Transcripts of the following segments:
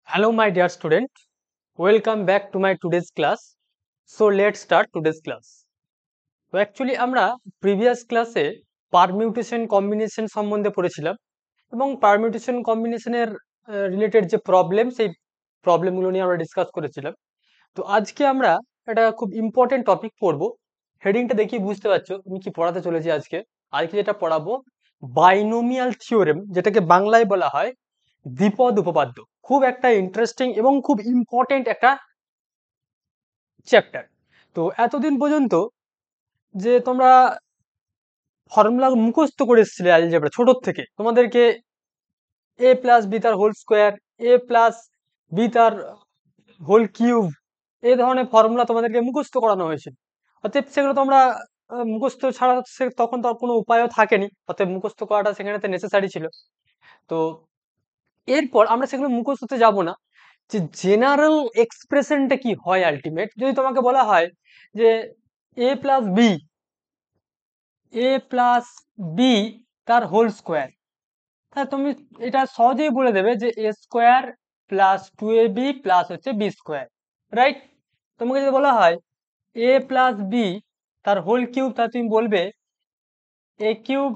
Hello, my dear student. Welcome back to my today's class. So let's start today's class. তো actually আমরা previous ক্লাসে permutation combination সম্বন্ধে পড়েছিলাম এবং permutation কম্বিনেশনের রিলেটেড যে প্রবলেম সেই প্রবলেমগুলো নিয়ে আমরা ডিসকাস করেছিলাম। তো আজকে আমরা একটা খুব ইম্পর্টেন্ট টপিক পড়বো। হেডিংটা দেখিয়ে বুঝতে পারছো আমি কি পড়াতে চলেছি আজকে। আজকে যেটা পড়াবো বাইনোমিয়াল থিওরেম, যেটাকে বাংলায় বলা হয় দ্বিপদ উপপাদ্য। খুব একটা ইন্টারেস্টিং এবং খুব ইম্পর্টেন্ট একটা চ্যাপ্টার। তো এতদিন পর্যন্ত যে তোমরা ফর্মুলা মুখস্থ করে এসেছিলে অ্যালজেব্রা ছোট থেকে, তোমাদেরকে এ প্লাস বি তার whole square, a plus b তার হোল কিউব, এই ধরনের ফর্মুলা তোমাদেরকে মুখস্থ করানো হয়েছিল। অতএব সেগুলো তোমরা মুখস্থ ছাড়া তখন তো আর কোনো উপায়ও থাকেনি, অতএব মুখস্থ করাটা সেখানে নেসেসারি ছিল। তো এরপর আমরা সেগুলো মুখস্থতে যাব না, যে জেনারেল এক্সপ্রেশনটা কি হয়। আলটিমেট যদি তোমাকে বলা হয় যে a plus b, a plus b তার হোল স্কোয়ার, তাহলে তুমি এটা সহজেই বলে দেবে যে a square plus two a b plus হচ্ছে বি স্কোয়ার, রাইট? তোমাকে যদি বলা হয় এ প্লাস বি তার হোল কিউব, তাহলে তুমি বলবে a cube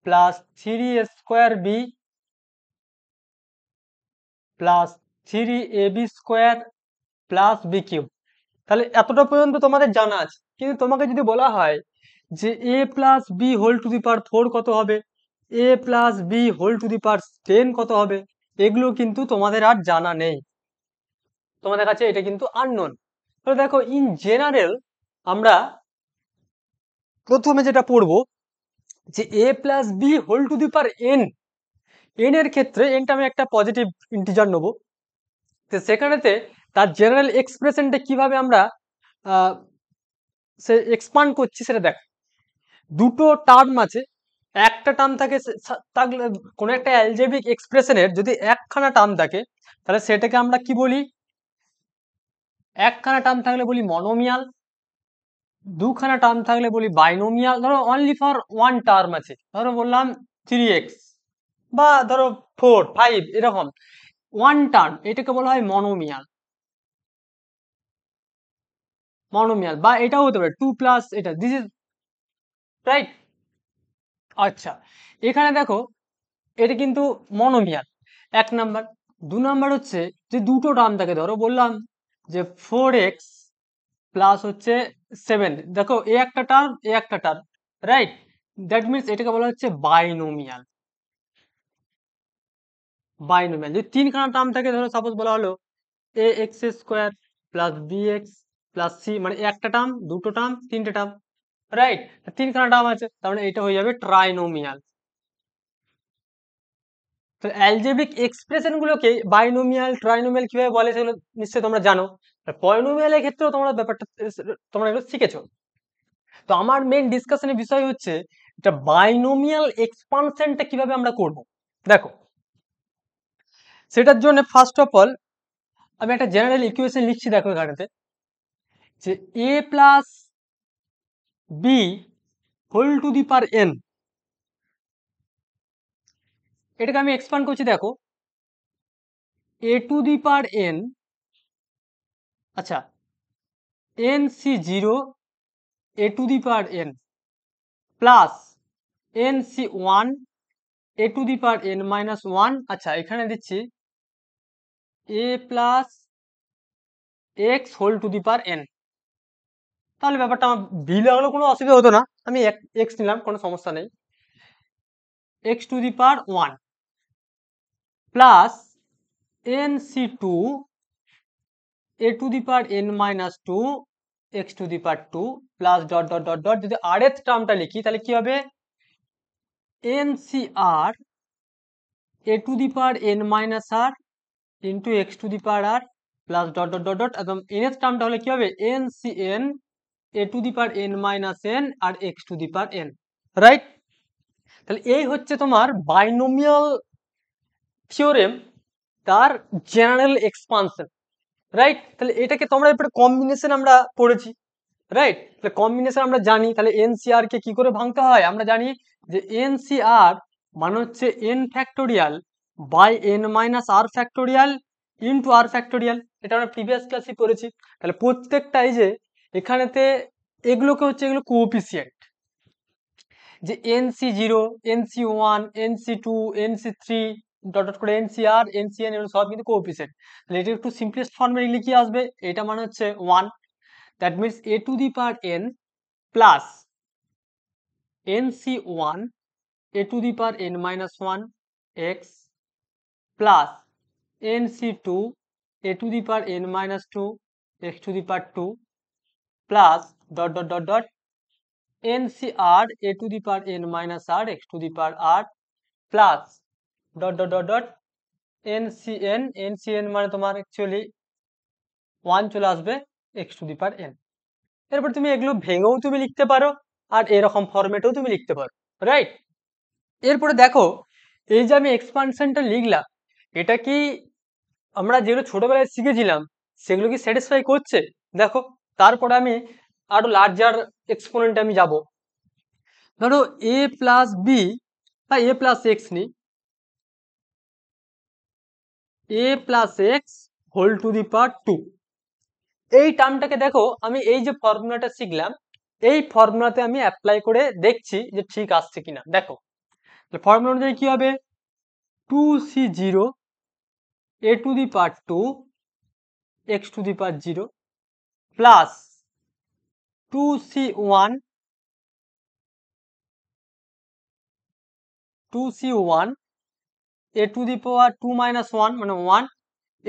plus three a square b plus three a b square plus b cube. তাহলে এতটা পর্যন্ত তোমাদের জানা আছে। কিন্তু তোমাকে যদি বলা হয় যে a plus b whole to the power four কত হবে, a plus b whole to the power 10 কত হবে, এগুলো কিন্তু তোমাদের আর জানা নেই, তোমাদের কাছে এটা কিন্তু আননোন। তাহলে দেখো, ইন জেনারেল আমরা প্রথমে যেটা পড়বো যে a plus b whole to the power n, n এর ক্ষেত্রে এনটা আমি একটা পজিটিভ ইন্টিজার নেবো। তো সেখানেতে তার জেনারেল এক্সপ্রেশনটা কিভাবে আমরা সে এক্সপান্ড করছি সেটা দেখ। দুটো টার্ম আছে, একটা টার্ম থাকে থাকলে কোনো একটা অ্যালজেব্রিক এক্সপ্রেশনের যদি একখানা টার্ম থাকে, তাহলে সেটাকে আমরা কি বলি? একখানা টার্ম থাকলে বলি মনোমিয়াল, দুখানা টার্ম থাকলে বলি বাইনোমিয়াল। ধরো অনলি ফর ওয়ান টার্ম আছে, ধরো বললাম 3x বা ধরো 4 5 এরকম ওয়ান টার্ম, এটাকে বলা হয় মনোমিয়াল। মনোমিয়াল বা এটাও হতে পারে 2 প্লাস এটা, দিস ইজ রাইট। আচ্ছা, এখানে দেখো এটা কিন্তু মনোমিয়াল, এক নাম্বার। দু নাম্বার হচ্ছে যে দুটো টার্ম থাকে, ধরো বললাম যে 4x প্লাস হচ্ছে 7, দেখো এ একটা টার্ম এ একটা টার্ম, রাইট? দ্যাট মিনস এটাকে বলা হচ্ছে বাইনোমিয়াল। বাইনোমিয়াল যদি তিনখানা টার্ম থাকে, ধরো সাপোজ বলা হলো a x square plus b x plus c, মানে একটা টার্ম দুটো টার্ম তিনটে টার্ম, রাইট? তিনখানা টার্ম আছে, তার মানে এটা হয়ে যাবে ট্রাইনোমিয়াল। তো অ্যালজেব্রিক এক্সপ্রেশন গুলোকে বাইনোমিয়াল ট্রাইনোমিয়াল কিভাবে বলে সেগুলো নিশ্চয়ই তোমরা জানো। পলিনোমিয়ালের ক্ষেত্রেও তোমরা ব্যাপারটা তোমরা এগুলো শিখেছো। তো আমার মেইন ডিসকাশনের বিষয় হচ্ছে এটা বাইনোমিয়াল এক্সপানশনটা কিভাবে আমরা করব। দেখো, সেটার জন্য ফার্স্ট অফ অল আমি একটা জেনারেল ইকুয়েশন লিখছি, দেখো এখানেতে যে a plus b whole to the power n, এটাকে আমি এক্সপান্ড করছি। দেখো a to the power n, আচ্ছা n c zero a to the power n plus n c one a to the power n minus one. আচ্ছা, এখানে দিচ্ছি a plus x whole to the power n. তাহলে ব্যাপারটা আমার V লাগলেও কোনো অসুবিধা হতো না, আমি এক্স নিলাম, কোনো সমস্যা নেই। X to the power one plus n c two a to the power n minus two x to the power two plus dot dot dot dot. যদি আর এর টার্মটা লিখি তাহলে কি হবে? N c r a to the power n minus r into x to the power r plus dot dot dot dot. একদম n এর টার্মটা হলে কি হবে? N c n A to the power n minus n আর x to the power n, right? তাহলে এই হচ্ছে তোমার বাইনোমিয়াল থিওরেম, তার জেনারেল এক্সপানশন, রাইট? তাহলে এটাকে তোমরা এরপরে কম্বিনেশন আমরা পড়েছি, রাইট? তাহলে কম্বিনেশন আমরা জানি, তাহলে এনসিআর কে কি করে ভাঙতে হয় আমরা জানি যে এনসিআর মানে হচ্ছে n factorial by n minus r factorial into r factorial, এটা আমরা প্রিভিয়াস ক্লাসে পড়েছি। তাহলে প্রত্যেকটাই যে এখানেতে এগুলোকে হচ্ছে এগুলো কোএফিসিয়েন্ট, যে NC0, NC1, NC2, NC3 dot dot করে NCR, NCN এগুলো সব কিন্তু কোএফিসিয়েন্ট। তাহলে এটা একটু সিম্পলেস্ট ফর্মে লিখলে কি আসবে, এটা মানে হচ্ছে 1, that means a to the power n plus NC1 a to the power n minus 1 x plus NC2 a to the power n minus 2 x to the power 2 plus dot dot dot dot NCR a to the power n minus r x to the power r plus dot dot dot dot NCN মানে তোমার actually 1 চলে আসবে x to the power n। এরপর তুমি এগুলো ভেঙেও তুমি লিখতে পারো আর এরকম ফরম্যাটেও তুমি লিখতে পারো, রাইট। এরপরে দেখো এই যে আমি এক্সপানশনটা লিখলাম, এটা কি আমরা যেগুলো ছোটবেলায় শিখেছিলাম সেগুলো কি স্যাটিসফাই করছে? দেখো তারপরে আমি আরো লার্জার এক্সপোনেন্টে আমি যাব। ধরো a প্লাস বি বা a প্লাস এক্স নি, a plus x whole to the power 2, এই টার্মটাকে দেখো আমি এই যে ফর্মুলাটা শিখলাম এই ফর্মুলাতে আমি অ্যাপ্লাই করে দেখছি যে ঠিক আসছে কিনা। দেখো ফর্মুলা অনুযায়ী কি হবে, 2c0 a to the power 2 x to the power 0 plus 2c1 a to the power 2 minus 1 মানে 1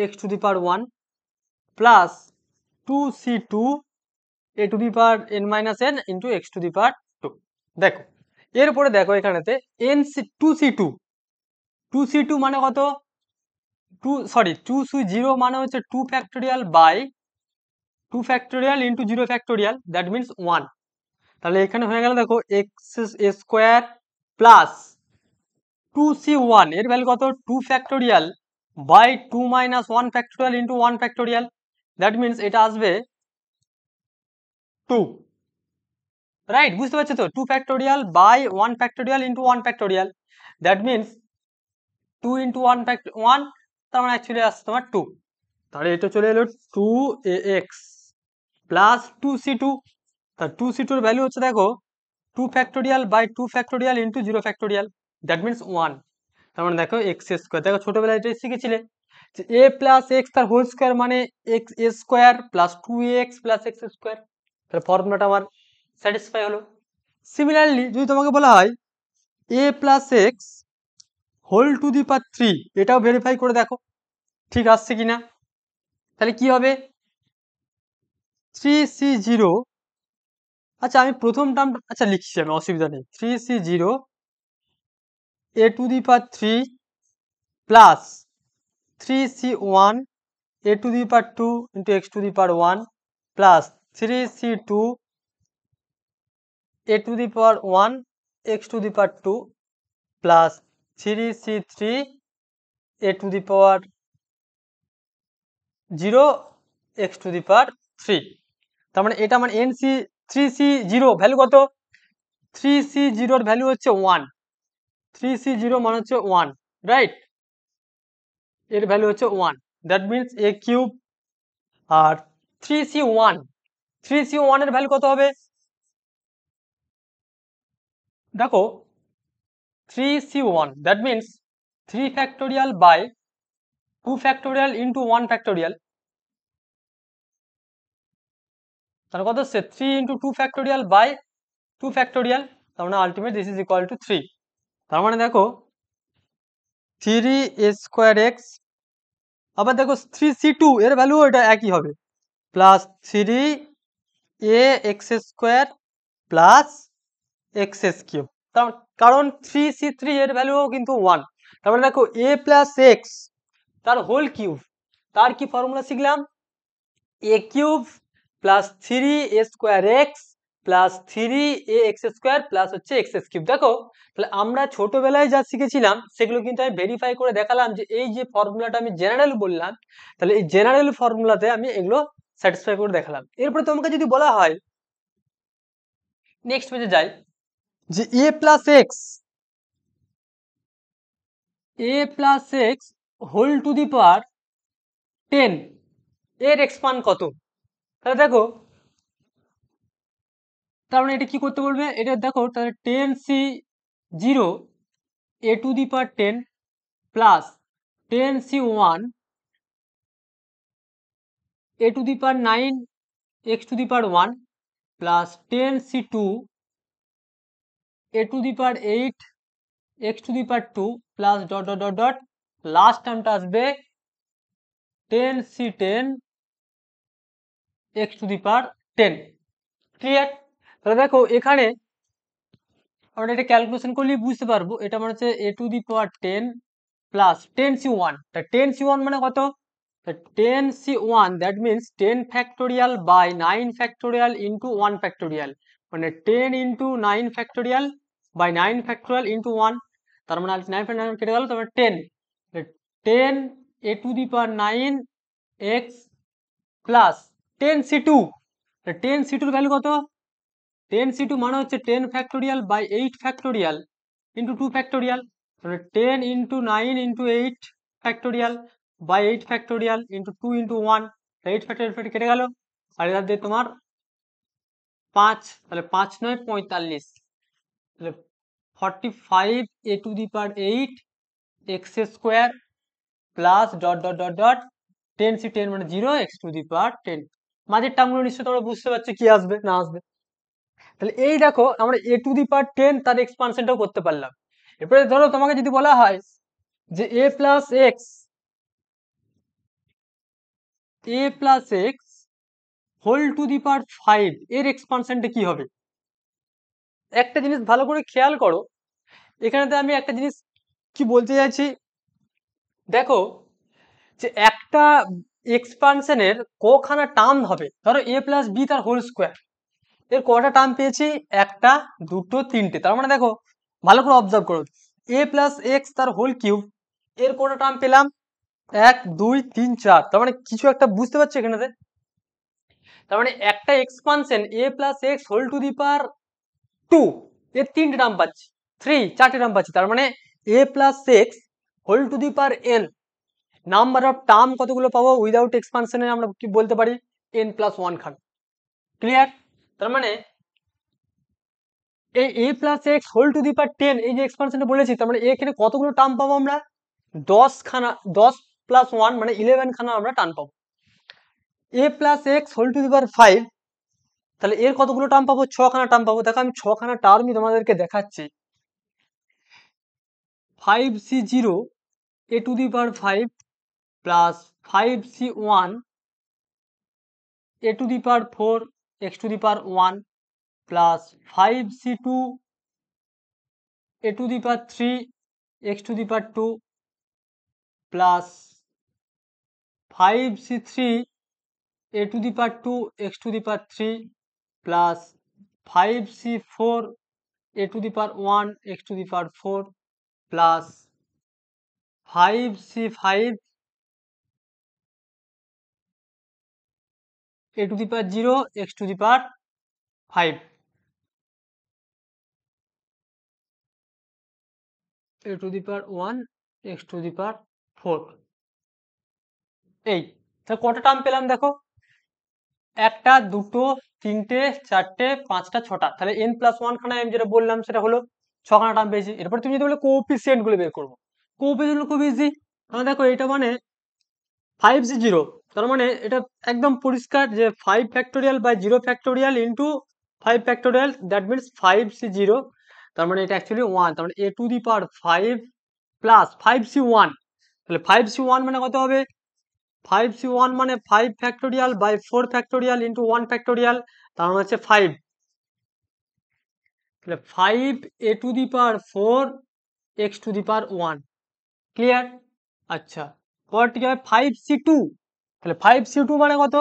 x to the power 1 plus 2c2 a to the power n minus n into x to the power 2। দেখো এরপরে দেখো এখানেতে2c2 মানে কত, 2c0 মানে হচ্ছে 2 factorial by 2 factorial into 0 factorial, that means 1। তাহলে এখানে হয়ে গেল দেখো x স্কোয়ার প্লাস 2c1 এর ভ্যালু কত, 2 factorial by 2 minus 1 factorial into 1 factorial, that means এটা আসবে 2, রাইট। বুঝতে পারছো তো, 2 factorial by 1 factorial into 1 factorial, that means 2 into 1 1, তার মানে অ্যাকচুয়ালি আসছে তোমার 2। তাহলে এটা চলে এলো 2ax প্লাস 2c2, তার 2c2 এর ভ্যালু হচ্ছে দেখো 2 factorial by 2 factorial into 0 factorial, that means 1। তার মানে দেখো এক্স স্কোয়ার, দেখো ছোটবেলায় এটাই শিখেছিলে যে এ প্লাস এক্স তার হোল স্কোয়ার মানে x square plus 2x plus x square. তাহলে ফর্মুলাটা আমার স্যাটিসফাই হলো। সিমিলারলি যদি তোমাকে বলা হয় a plus x whole to the power 3, এটাও ভেরিফাই করে দেখো ঠিক আসছে কিনা। তাহলে কি হবে, 3c0, আচ্ছা আমি প্রথম টার্ম আচ্ছা লিখছি আমি, অসুবিধা নেই, 3c0 a to the power 3 plus 3c1 a to the power 2 into x to the power 1 plus 3c2 a to the power 1 x to the power 2 plus 3c3 a to the power 0 x to the power 3। তার মানে এটা মানে nc 3c0 value কত, 3c0 এর value হচ্ছে 1, 3c0 মানে হচ্ছে 1, right, এর ভ্যালু হচ্ছে 1, দ্যাট মিনস a কিউব। আর 3c1 এর ভ্যালু কত হবে, দেখো 3c1 that means 3 factorial by 2 factorial into 1 factorial, তাহলে কত হচ্ছে 3 into 2 factorial by 2 factorial, তার মানে ultimate this is equal to 3। তার মানে দেখো 3a স্কোয়ার এক্স, আবার দেখো 3c2 এর ভ্যালু এটা একই হবে plus 3a x square plus x cube, কারণ 3c3 এর ভ্যালুও কিন্তু 1। তার মানে দেখো a প্লাস এক্স তার হোল কিউব, তার কি ফর্মুলা শিখলাম, a cube plus 3a square x plus 3a x square plus হচ্ছে এক্স কিউব। দেখো তাহলে আমরা ছোটবেলায় যা শিখেছিলাম সেগুলো কিন্তু আমি ভেরিফাই করে দেখালাম যে এই যে ফর্মুলাটা আমি জেনারেল বললাম, তাহলে এই জেনারেল ফর্মুলাতে আমি এগুলো স্যাটিসফাই করে দেখালাম। এরপরে তোমাকে যদি বলা হয় নেক্সট পেজে যাই, যে a plus x whole to the power 10 এর এক্সপান্ড কত? তাহলে দেখো, তার মানে এটা কি করতে বলবে, এটা দেখো তাহলে 10c0 a to the power 10 plus 10c1 a to the power 9 x to the power 1 plus 10c2 a to the power 8 x to the power 2 plus dot dot dot dot last টার্মটা আসবে 10c10 x to the power 10। Clear? তাহলে দেখো এখানে আমরা এটা calculation করলে বুঝতে পারবো, এটা মানে হচ্ছে a to the power 10 plus 10c1, তা 10c1 মানে কত, 10c1 that means 10 factorial by 9 factorial into 1 factorial, মানে 10 into 9 factorial by 9 factorial into 1, তার মানে 9 9 কেটে গেল, তারপরে 10 10 a to the power 9 x plus 10c2, 10c2 এর ভ্যালু কত, 10c2 মানে হচ্ছে 10 factorial by 8 factorial into 2 factorial, তাহলে 10 into 9 into 8 factorial by 8 factorial into 2 into 1, 8 factorial কেটে গেল, আর এটার দিয়ে তোমার 5, তাহলে 5 9 45, তাহলে 45 a to the power 8 x square plus dot dot dot dot 10c10 মানে 0 x টু দি পাওয়ার 10। মাঝের টার্মগুলো নিশ্চয়ই তোমরা বুঝতে পারছো কি আসবে না আসবে। তাহলে এই দেখো আমরা a টু দি পাওয়ার 10 তার এক্সপানশনটাও করতে পারলাম। এরপরে ধরো তোমাকে যদি বলা হয় যে a plus x whole to the power 5 এর এক্সপানশনটা কি হবে, একটা জিনিস ভালো করে খেয়াল করো, এখানেতে আমি একটা জিনিস কি বলতে চাইছি, দেখো যে একটা এক্সপানশনের কখানা টার্ম হবে, ধরো a প্লাস বি তার হোল স্কোয়ার, এর কটা টার্ম পেয়েছি, একটা দুটো তিনটে, তার মানে দেখো ভালো করে অবজার্ভ করো, a প্লাস এক্স তার হোল কিউব এর কটা টার্ম পেলাম, 1 2 3 4, তার মানে কিছু একটা বুঝতে পারছো এখানে, তার মানে একটা expansion a plus x whole to the power 2 এর তিনটে টার্ম পাচ্ছি, 4টে টার্ম পাচ্ছি, তার মানে a plus x whole to the power n number of term কতগুলো পাবো উইদাউট এক্সপানশনে আমরা কি বলতে পারি, n প্লাস 1 খান। ক্লিয়ার? তার মানে এই a plus x whole to the power 10 এই যে এক্সপানশনটা বলেছি, তার মানে এখানে কতগুলো টার্ম পাবো আমরা, 10 খানা, 10 প্লাস 1 মানে 11 খানা আমরা টার্ম পাবো। a plus x whole to the power 5, তাহলে এর কতগুলো টার্ম পাবো, 6 খানা টার্ম পাবো। দেখো আমি 6 খানা টার্মই তোমাদেরকে দেখাচ্ছি, 5c0 a to the power 5 plus 5c1 a to the power 4 x to the power 1 plus 5c2 a to the power 3 x to the power 2 plus 5c3 a to the power 2 x to the power 3 plus 5c4 a to the power 1 x to the power 4 plus 5c5 a to the power 0 x to the power 5 a to the power 1 x to the power 4, এই তাহলে কটা term পেলাম দেখো, একটা দুটো তিনটে চারটে পাঁচটা ছটা, তাহলে n প্লাস 1 খানা আমি যেটা বললাম সেটা হলো 6খানা টার্ম পেয়েছি। এরপর তুমি যদি বলে কোএফিসিয়েন্ট গুলো বের করবো, কোএফিসিয়েন্ট খুব ইজি, তাহলে দেখো এটা মানে 5c0, তার মানে এটা একদম পরিষ্কার যে 5 factorial by 0 factorial into 5 factorial, that means 5c0, তার মানে এটা অ্যাকচুয়ালি 1, তার মানে a to the power 5 plus 5c1, তাহলে 5c1 মানে কত হবে, 5c1 মানে 5 factorial by 4 factorial into 1 factorial, তার মানে হচ্ছে 5, তাহলে 5 a to the power 4 x to the power 1। Clear? আচ্ছা, পরটি হবে 5c2, তাহলে 5c2 মানে কত,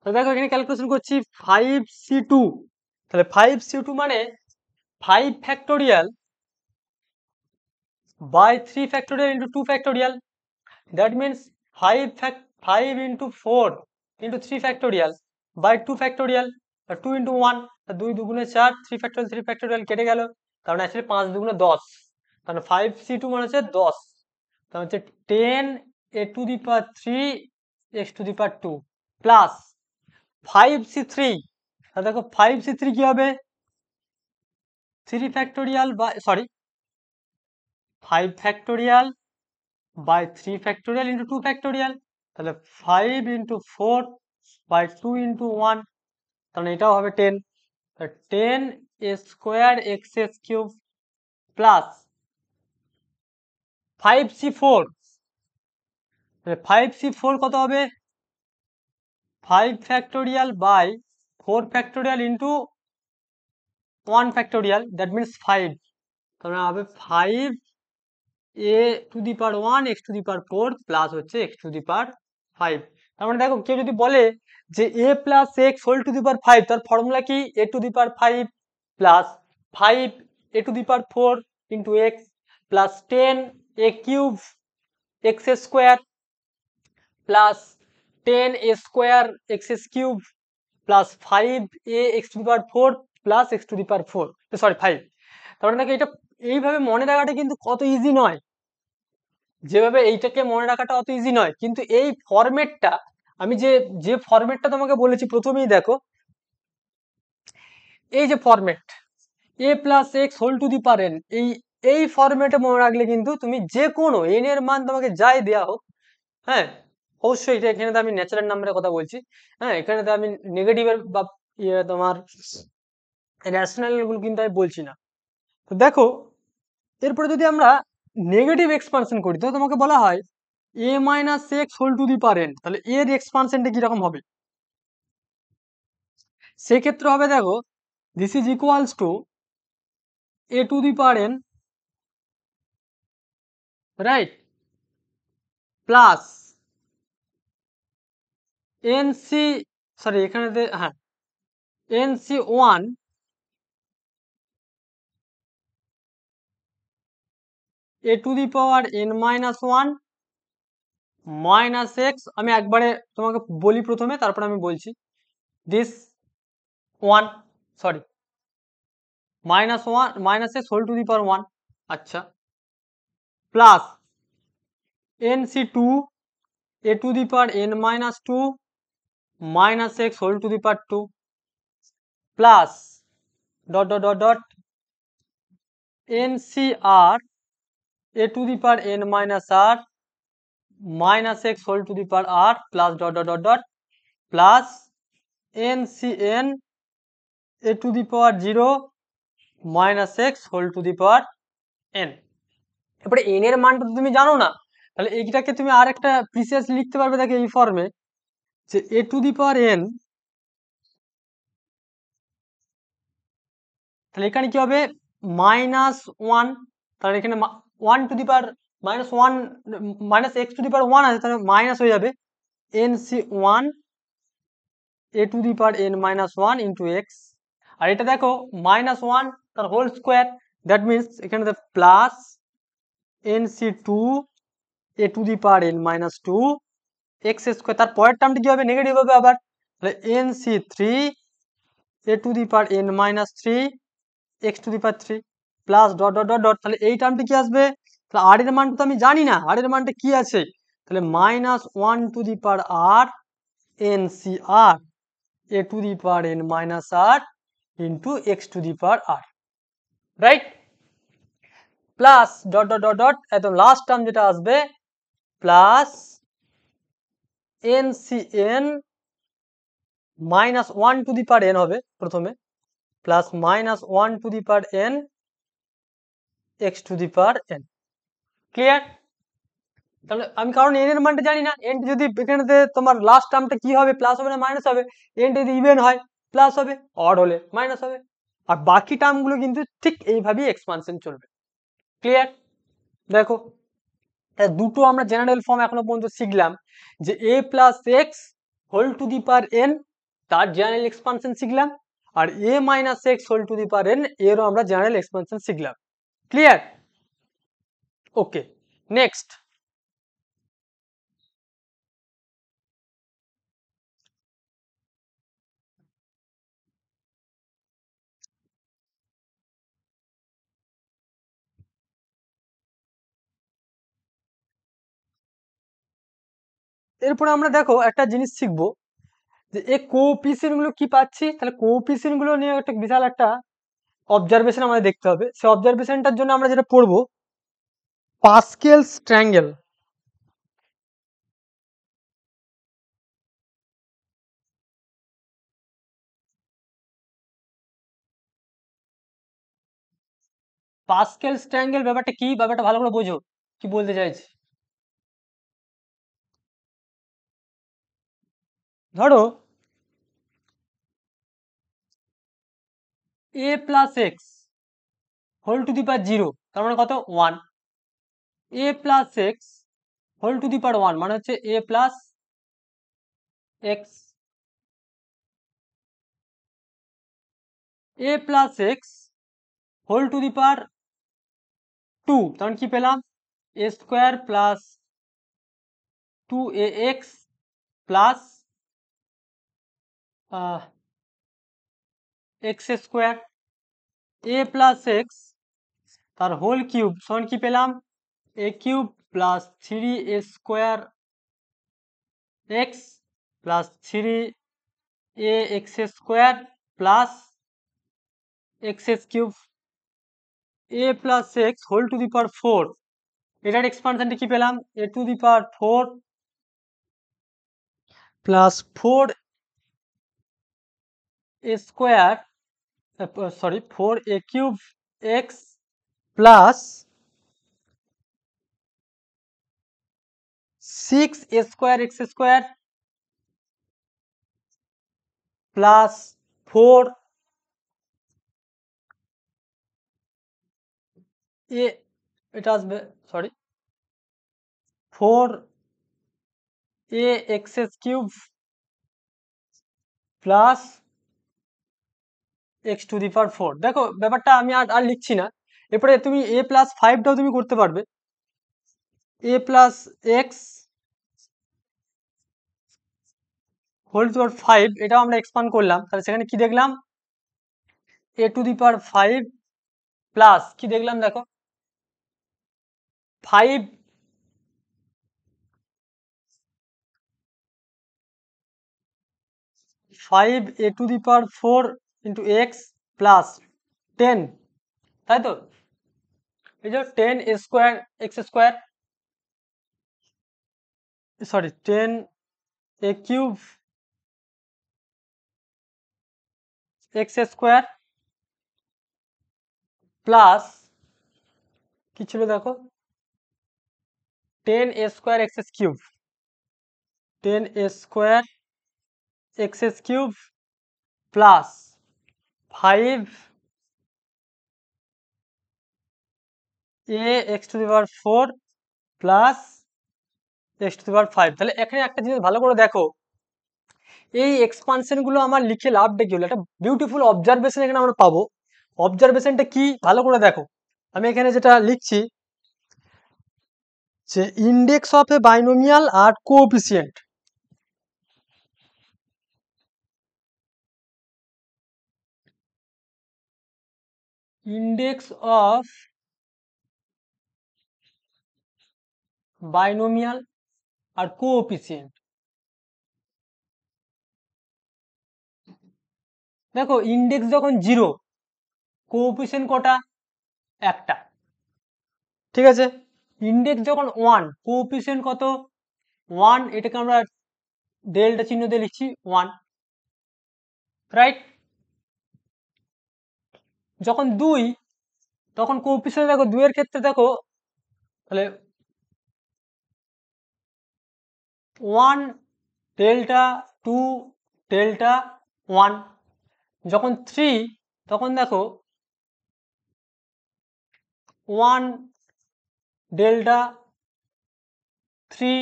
তাহলে দেখো এখানে ক্যালকুলেশন করছি 5c2, তাহলে 5c2 মানে 5 factorial by 3 factorial into 2 factorial, that means 5 into 4 into 3 factorial by 2 factorial, 2 into 1, 2 দুগুণে 4, 3 ফ্যাক্টোরিয়াল কেটে গেল, তার মানে অ্যাকচুয়ালি 5 দুগুণে 10, তাহলে 5c2 মানে হচ্ছে 10, তাহলে হচ্ছে 10 a to the power 3 x to the power 2 plus 5c3, তাহলে দেখো 5c3 কি হবে 3 factorial by sorry 5 factorial by 3 factorial into 2 factorial, তাহলে 5 ইন্টু 4 বাই 2 ইন্টু 1, তাহলে এটাও হবে 10, 10 a square x s cube plus 5c4, 5c4 কত হবে 5 factorial by 4 factorial into 1 factorial, that means 5, তাহলে হবে 5 a to the power 1 x to the power 4 plus হচ্ছে x to the power 5। তার মানে দেখো কেউ যদি বলে যে a plus x whole to the power 5, তার ফর্মুলা কি a to the power 5 plus 5 a to the power 4 into x প্লাস 10 a cube x square plus 10 a square x cube plus 5 a x to the power 4 plus x to the power 4 sorry 5। তার মানে দেখো এটা এইভাবে মনে রাখাটা কিন্তু কত ইজি নয়, যেভাবে এইটাকে মনে রাখাটা অত ইজি নয়, কিন্তু এই ফরম্যাটটা আমি যে যে ফরম্যাটটা তোমাকে বলেছি প্রথমেই দেখো, এই যে format a plus x whole to the power n, এই ফরম্যাটে মনে রাখলে কিন্তু তুমি যে কোনো n এর মান তোমাকে যাই দেওয়া হোক, হ্যাঁ অবশ্যই এটা এখানে তো আমি ন্যাচারাল নাম্বারের কথা বলছি, হ্যাঁ এখানে তো আমি নেগেটিভের বা তোমার রেশনাল গুলো কিন্তু আমি বলছি না। তো দেখো এরপরে যদি আমরা নেগেটিভ এক্সপানশন করি তো তোমাকে বলা হয় a minus x whole to the power n, তাহলে এর এক্সপানশনটা কিরকম হবে, সেক্ষেত্রে হবে দেখো this is equals to a to the power n, right, plus nc, sorry এখানে হ্যাঁ nc1 a to the power n minus 1 minus x, আমি একবারে তোমাকে বলি প্রথমে তারপর আমি বলছি, this 1 sorry minus 1 minus x whole to the power 1, আচ্ছা, plus nc2 a to the power n minus 2 minus x whole to the power 2 plus dot dot dot dot ncr a to the power n minus r minus x whole to the power r plus dot dot dot dot plus ncn a to the power 0 minus x whole to the power n। এবারে n এর মানটা তো তুমি জানো না, তাহলে এইটাকে তুমি আর একটা প্রিসিয়াসলি লিখতে পারবে দেখো এই ফর্মে, যে a to the power n, তাহলে এখানে কি হবে মাইনাস 1, তাহলে এখানে 1 to the power minus 1 minus x to the power 1 আছে, তাহলে মাইনাস হয়ে যাবে nc1 a to the power n minus 1 into x, আর এটা দেখো মাইনাস 1 তার হোল স্কোয়ার, দ্যাট মিনস এখানে plus nc2 a to the power n minus 2 x square, তার পরের টার্মটি কি হবে নেগেটিভ হবে আবার, তাহলে nc3 a to the power n minus 3 x to the power 3 plus dot dot dot dot, তাহলে এই টার্মটি কি আসবে, তাহলে আর এর মানটা তো আমি জানি না, আর এর মানটা কি আছে, তাহলে minus 1 to the power r ncr a to the power n minus r into x to the power r, right, plus dot dot dot dot একদম লাস্ট টার্ম যেটা আসবে plus ncn minus 1 to the power n হবে প্রথমে, plus minus 1 to the power n x to the power n, clear. তাহলে আমি কারণ n এর মানটা জানি না, n যদি এখানে তোমার লাস্ট টার্মটা কি হবে প্লাস হবে না মাইনাস হবে, n যদি ইভেন হয় প্লাস হবে, অড হলে মাইনাস হবে, আর বাকি টার্মগুলো কিন্তু ঠিক এইভাবেই এক্সপানশন চলবে, ক্লিয়ার। দেখো দুটো আমরা জেনারেল ফর্ম এখনো পর্যন্ত শিখলাম, যে a plus x whole to the power n তার জেনারেল এক্সপানশন শিখলাম, আর a minus x whole to the power n এরও আমরা জেনারেল এক্সপানশন শিখলাম, ক্লিয়ার, ওকে, নেক্সট। এরপরে আমরা দেখো একটা জিনিস শিখবো যে এই কোএফিসিয়েন্ট গুলো কি পাচ্ছি, তাহলে কোএফিসিয়েন্ট গুলো নিয়ে একটা বিশাল একটা অবজারভেশন আমাদের দেখতে হবে। সেই অবজারভেশনটার জন্য আমরা যেটা পড়বো পাস্কেলস ট্রায়াঙ্গেল। পাস্কেলস ট্রায়াঙ্গেল ব্যাপারটা কি, ব্যাপারটা ভালো করে বোঝো কি বলতে চাইছি। ধরো a plus x whole to the power zero, তার মানে কত, one. A plus x whole to the power one মানে হচ্ছে a plus x. A plus x whole to the power two, তখন কি পেলাম, a square plus two a x plus x square. A plus x তার whole cube সমান কি পেলাম, a cube plus three a square x plus three a x square plus x cube. A plus x whole to the power four, এটার এক্সপানশনটা কি পেলাম, a to the power four plus four a square, sorry four a cube x plus six a square x square plus four a, এটা আসবে sorry four a x cube plus x to the power four. দেখো ব্যাপারটা আমি আর আর লিখছি না, এরপরে তুমি এ plus ফাইভটাও তুমি করতে পারবে। A plus x whole to power five, এটাও আমরা এক্সপান্ড করলাম, তাহলে সেখানে কি দেখলাম, a to the power five plus কি দেখলাম দেখো, five five a to the power four into x plus ten, তাই তো, এই যে ten square x square, sorry ten a cube x square plus কি ছিল দেখো, ten a square x cube, ten a square x cube plus five A x to the power four plus x to the power five. তাহলে এখানে একটা জিনিস ভালো করে দেখো, এই এক্সপানশন গুলো আমার লিখে লাভটা কি হলো, একটা বিউটিফুল অবজারভেশন এখানে আমরা পাবো। অবজারভেশনটা কি ভালো করে দেখো, আমি এখানে যেটা লিখছি যে ইন্ডেক্স অফ এ বাইনোমিয়াল আর কোএফিসিয়েন্ট, ইন্ডেক্স অফ বাইনোমিয়াল আর কোএফিসিয়েন্ট। দেখো ইন্ডেক্স যখন জিরো, কোএফিসিয়েন্ট কটা, একটা, ঠিক আছে। ইন্ডেক্স যখন ওয়ান, কোএফিসিয়েন্ট কত, ওয়ান, এটাকে আমরা ডেল্টা চিহ্ন দিয়ে লিখছি ওয়ান, রাইট। যখন দুই, তখন কোএফিসিয়েন্ট দেখো দুইয়ের ক্ষেত্রে দেখো, তাহলে one delta two delta one. যখন থ্রি, তখন দেখো one delta three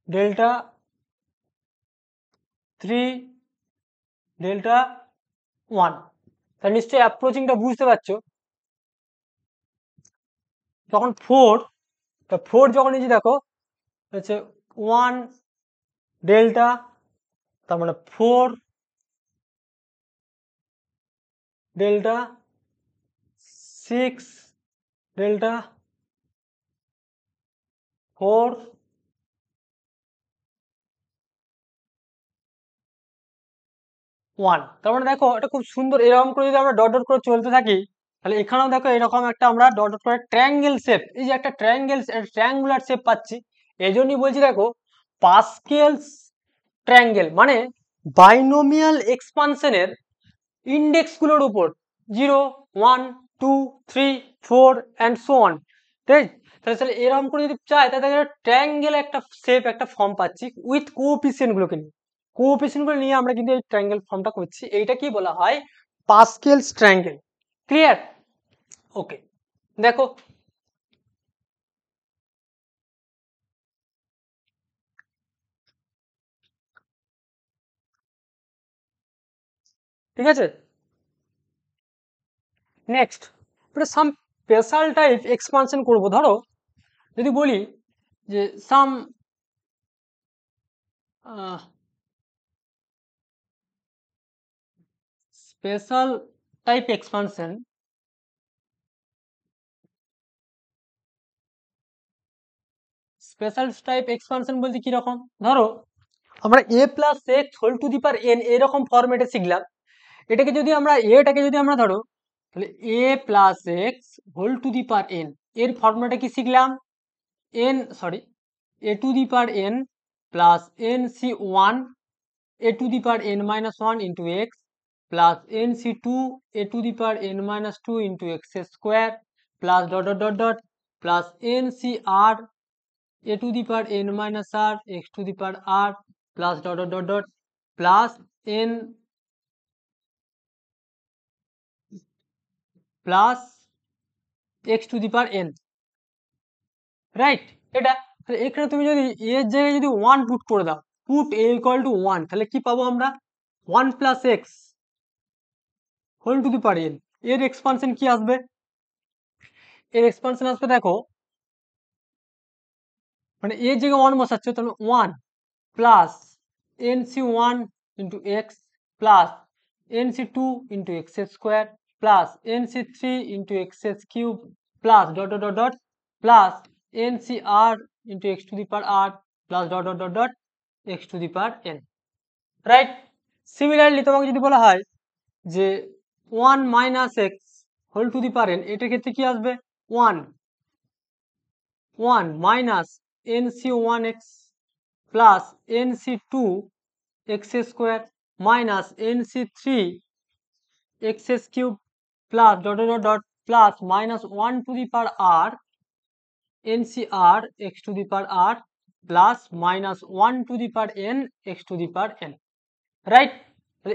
delta three delta one. তাহলে নিশ্চয়ই অ্যাপ্রোচিংটা বুঝতে পারছো। যখন ফোর, ফোর যখন এই যে দেখো হচ্ছে ওয়ান ডেল্টা, তার মানে four delta six delta four 1। তার মানে দেখো এটা খুব সুন্দর, এরকম করে যদি আমরা ডট ডট করে চলতে থাকি তাহলে এখানেও দেখো এরকম একটা আমরা ডট ডট করে ট্রায়াঙ্গেল শেপ, এই যে একটা ট্রায়াঙ্গুলার শেপ পাচ্ছি। এই জন্যই বলছি দেখো পাস্কেলস ট্রায়াঙ্গেল মানে বাইনোমিয়াল এক্সপানশনের ইন্ডেক্স গুলোর উপর 0, 1, 2, 3, 4 অ্যান্ড সো অন। ঠিক, তাহলে এরকম করে যদি চাই তাহলে ট্রায়াঙ্গেল একটা শেপ, একটা ফর্ম পাচ্ছি উইথ কোএফিসিয়েন্ট গুলোকে নিয়ে। কোএফিসিয়েন্ট গুলো নিয়ে আমরা কিন্তু এই ট্রায়াঙ্গেল ফর্মটা করছি, এইটা কি বলা হয় পাস্কেলস ট্রায়াঙ্গেল। ক্লিয়ার? ওকে, দেখো ঠিক আছে। নেক্সট এটা সাম স্পেশাল টাইপ এক্সপানশন করব। ধরো যদি বলি যে some special type expansion, special type expansion বলতে কি রকম, ধরো আমরা a plus x whole to the power n এরকম ফরম্যাটে শিখলাম। এটাকে যদি আমরা এটাকে যদি আমরা ধরো তাহলে a plus x whole to the power n এর ফরম্যাটে কি শিখলাম, n sorry a to the power n plus nc1 a to the power n minus 1 into x plus nc2 a to the power n minus 2 into x square plus dot dot dot dot plus ncr a to the power n minus r x to the power r plus dot dot dot dot plus n plus x to the power n, right? এটা এখানে তুমি যদি এর জায়গায় যদি 1 put করে দাও, put a equal to 1, তাহলে কি পাবো আমরা 1 plus x whole to the power n। এর এক্সপানশন কি আসবে, এর এক্সপানশন আসবে দেখো মানে এর জায়গায় 1 বসাচ্ছ তাহলে 1 plus nc1 into x plus nc2 into x square plus nc3 into x cube plus dot dot dot dot plus ncr into x to the power r plus dot dot dot dot x to the power n, right? Similarly তোমাকে যদি বলা হয় যে 1 minus x whole to the power n, এটার ক্ষেত্রে কি আসবে 1 minus nc1x plus nc2 x square minus nc3 x cube plus dot dot dot plus minus 1 to the power r ncr x to the power r plus minus 1 to the power n x to the power n, right?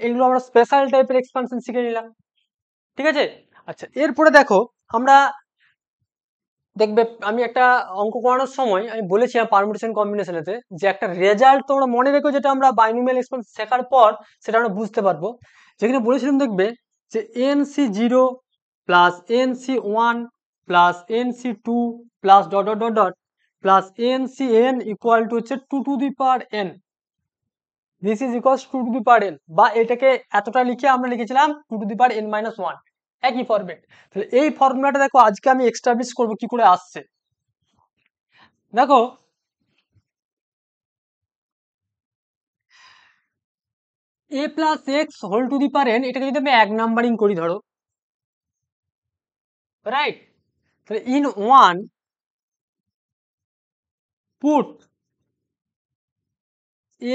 এগুলো আমরা special টাইপের expansion শিখে নিলাম। ঠিক আছে, আচ্ছা এরপরে দেখো আমরা দেখবে আমি একটা অঙ্ক করানোর সময় আমি বলেছিলাম পারমুটেশন কম্বিনেশনেতে যে একটা রেজাল্ট তোমরা মনে রেখো যেটা আমরা বাইনোমিয়াল এক্সপানশন শেখার পর সেটা আমরা বুঝতে পারবো। যেখানে বলেছিলাম দেখবে যে nc0 plus nc1 plus nc2 plus dot dot dot dot plus ncn equal two হচ্ছে 2 to the power n, this is equals 2 to the power n, বা এটাকে এতটা লিখে আমরা লিখেছিলাম 2 to the power n minus 1, একই ফরম্যাট। তাহলে এই ফর্মুলাটা দেখো আজকে আমি এস্টাবলিশ করব কি করে আসছে। দেখো a plus x whole to the power n এটাকে যদি আমি 1 নাম্বারিং করি ধরো, রাইট? তাহলে in 1 put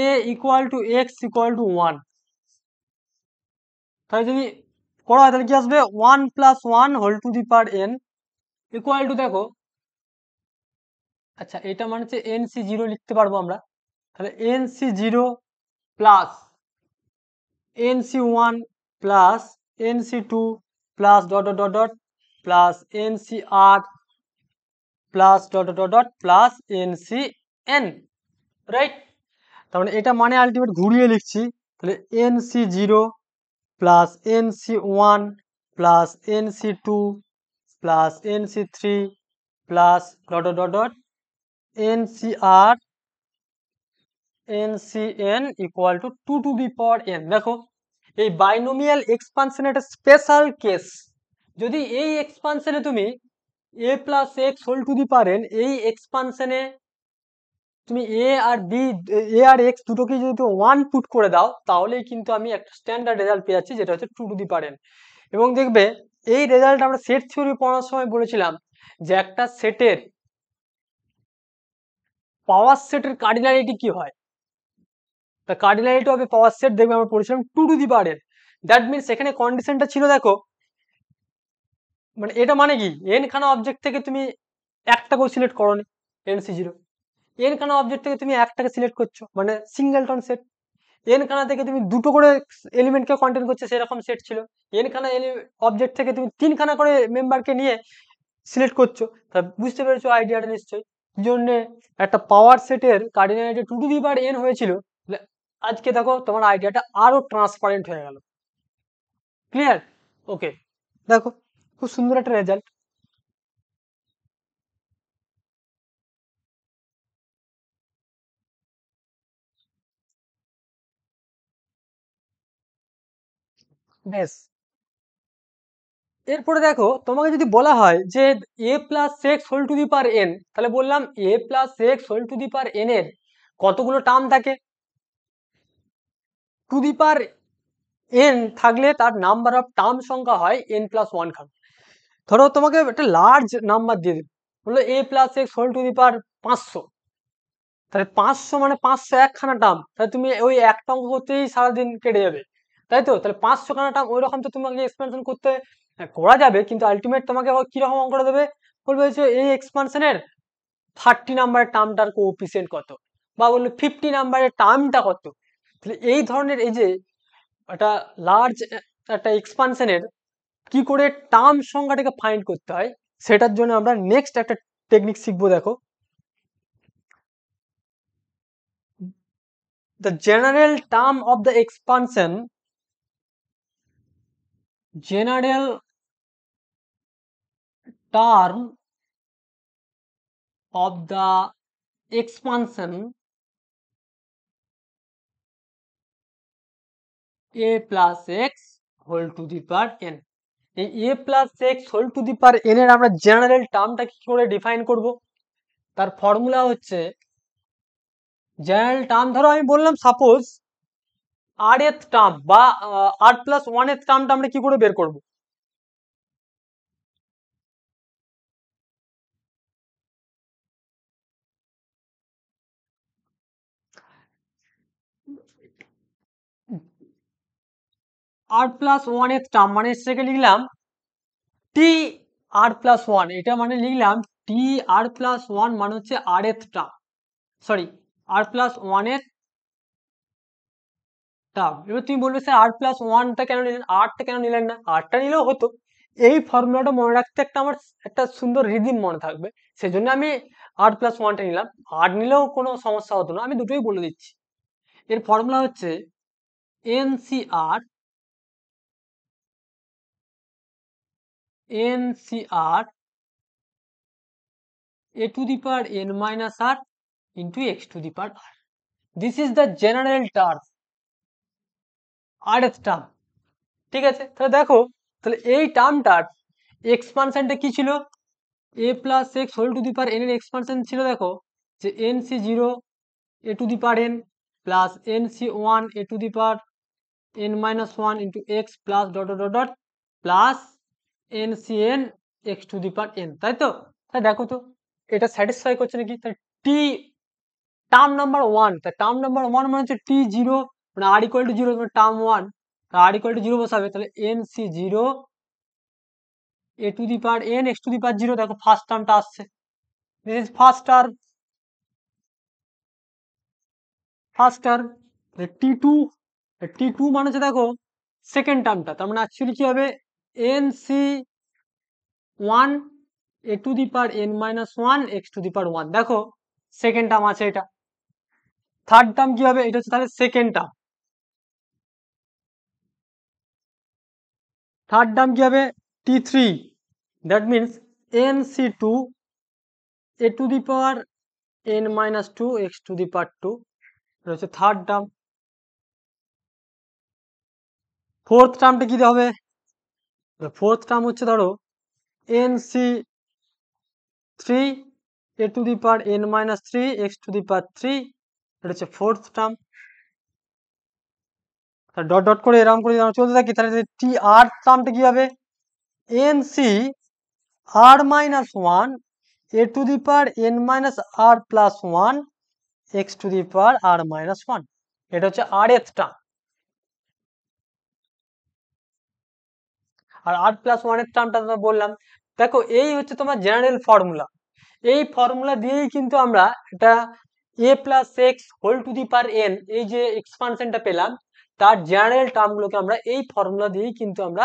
a equal to x equal to 1, তাহলে যদি করা হয় তাহলে কি আসবে 1 plus 1 whole to the power n equal to দেখো, আচ্ছা এটা মানে হচ্ছে nc0 লিখতে পারবো আমরা, তাহলে nc0 plus nc1 plus nc2 plus dot dot dot dot plus ncr plus dot dot dot plus ncn, right? তার মানে এটা মানে আলটিমেট ঘুরিয়ে লিখছি, তাহলে nc0 plus nc1 plus nc2 plus nc3 plus dot dot dot ncr ncn equal to 2 to the power n। দেখো এই binomial expansion একটা স্পেশাল কেস। যদি এই এক্সপানশনে তুমি a plus x whole to the power n এই এক্সপানশনে তুমি আর এক্স দুটোকে যদি তুমি 1 পুট করে দাও তাহলেই কিন্তু আমি একটা স্ট্যান্ডার্ড রেজাল্ট পেয়ে যাচ্ছি, যেটা হচ্ছে 2 টু দি পাওয়ার n। এবং দেখবে এই রেজাল্ট আমরা সেট থিওরি পড়ার সময় বলেছিলাম যে একটা সেটের পাওয়ার সেটের কার্ডিনালিটি কি হয়। The cardinality of A power set দেখবে আমরা পড়েছিলাম 2 to the power n। That means এখানে কন্ডিশনটা ছিল, দেখো মানে এটা মানে কি, n খানা অবজেক্ট থেকে তুমি একটাকেও সিলেক্ট করো নি, NC0 n খানা অবজেক্ট থেকে তুমি একটাকে সিলেক্ট করছো মানে সিঙ্গেলটন সেট। n খানা থেকে তুমি দুটো করে এলিমেন্টকে কন্টেন্ট করছে সেরকম সেট ছিল। n খানা অবজেক্ট থেকে তুমি 3খানা করে মেম্বারকে নিয়ে সিলেক্ট করছো। তা বুঝতে পেরেছো আইডিয়াটা নিশ্চয়ই। জন্য একটা পাওয়ার সেটের cardinality 2 to the power n হয়েছিল। আজকে দেখো তোমার আইডিয়াটা আরো ট্রান্সপারেন্ট হয়ে গেল। ক্লিয়ার? ওকে, দেখো খুব সুন্দর একটা রেজাল্ট। বেশ, এরপরে দেখো তোমাকে যদি বলা হয় যে a+x whole to the power n, তাহলে বললাম a+x whole to the power n এর কতগুলো টার্ম থাকে। টু দি পাওয়ার n থাকলে তার নাম্বার অফ টার্ম সংখ্যা হয় n+1 খান। ধরো তোমাকে একটা লার্জ নাম্বার দিয়ে দেবে, বললো a+x হোল টু দি পাওয়ার 500, তাহলে 500 মানে 501 খানা টার্ম, তাহলে তুমি ওই একটা অঙ্ক করতেই সারাদিন কেটে যাবে, তাই তো? তাহলে 500 খানা টার্ম ওই রকম তো তোমাকে এক্সপেনশন করতে করা যাবে, কিন্তু আলটিমেট তোমাকে কিরকম অঙ্কটা দেবে, বলবে হচ্ছে এই এক্সপানশনের 30 নাম্বারের টার্মটার কোএফিসিয়েন্ট কত, বা বললো 50 নাম্বারের টার্মটা কত। তাহলে এই ধরনের এই যে একটা লার্জ একটা এক্সপানশনের কি করে টার্ম সংখ্যাটাকে ফাইন্ড করতে হয়, সেটার জন্য আমরা নেক্সট একটা টেকনিক শিখবো। দেখো, the general term of the expansion, general term of the expansion a plus x whole to the power n। এই a plus x whole to the power n এর আমরা জেনারেল টার্মটা কি করে ডিফাইন করব, তার ফর্মুলা হচ্ছে জেনারেল টার্ম। ধরো আমি বললাম সাপোজ আর এথ টার্ম বা r+1 টার্মটা আমরা কি করে বের করব। r+1 টার্ম মানে সেটাকে লিখলাম টি r+1, এটা মানে লিখলাম টি r+1 মানে হচ্ছে আর এথ টার্ম, সরি r+1 টার্ম। এবার তুমি বলবে স্যার r+1টা কেন নিলেন, আরটা কেন নিলেন না, আরটা নিলেও হতো। এই ফর্মুলাটা মনে রাখতে আমার একটা সুন্দর রিদিম মনে থাকবে, সেজন্য আমি r+1টা নিলাম। আর নিলেও কোনো সমস্যা হতো না, আমি দুটোই বলে দিচ্ছি। এর ফর্মুলা হচ্ছে NCR a to the power n minus r into x to the power r. This is the general term, rth term. ঠিক আছে, তাহলে দেখো, তাহলে এই টার্মটার এক্সপানশনটা কি ছিল, a plus x whole to the power n এর এক্সপানশন ছিল, দেখো যে nc0 a to the power n plus nc1 a to the power n minus 1 into x plus dot dot dot plus ncn x to the power n, তাই তো? তাই দেখো তো এটা স্যাটিসফাই করছে নাকি। তাই টি টার্ম নাম্বার 1, তাই টার্ম নাম্বার 1 মানে হচ্ছে t0 মানে r equal to 0, term 1 r equal to 0 বসাবে, তাহলে nc0 a to the power n x to the power 0, দেখো ফার্স্ট টার্মটা আসছে, this is first term. t2 মানে হচ্ছে দেখো সেকেন্ড টার্মটা, তার মানে অ্যাকচুয়ালি কি হবে nc1 a to the power n minus 1 x to the power 1, দেখো সেকেন্ড টার্ম আছে এটা। থার্ড টার্ম কি হবে, এটা হচ্ছে তাহলে সেকেন্ড টার্ম। থার্ড টার্ম কি হবে t3, that means nc2 a to the power n minus 2 x to the power 2, এটা হচ্ছে থার্ড টার্ম। ফোর্থ টার্মটা কি হবে, ফোর্থ টার্ম হচ্ছে ধরো nc3 a to the power n minus 3 x to the power 3, এটা হচ্ছে ফোর্থ টার্ম। ডট ডট করে এরকম করে চলতে থাকি, তাহলে টি আর টার্মটা কি হবে, n c r minus one a to the power n minus r plus one x to the power r minus one. এটা হচ্ছে আর এর টার্ম। আর আর প্লাস ওয়ানের টার্মটা আমরা বললাম। দেখো এই হচ্ছে তোমার জেনারেল ফর্মুলা। এই ফর্মুলা দিয়েই কিন্তু আমরা এটা a plus x whole to the power n, এই যে এক্সপানশনটা পেলাম, তার জেনারেল টার্মগুলোকে আমরা এই ফর্মুলা দিয়েই কিন্তু আমরা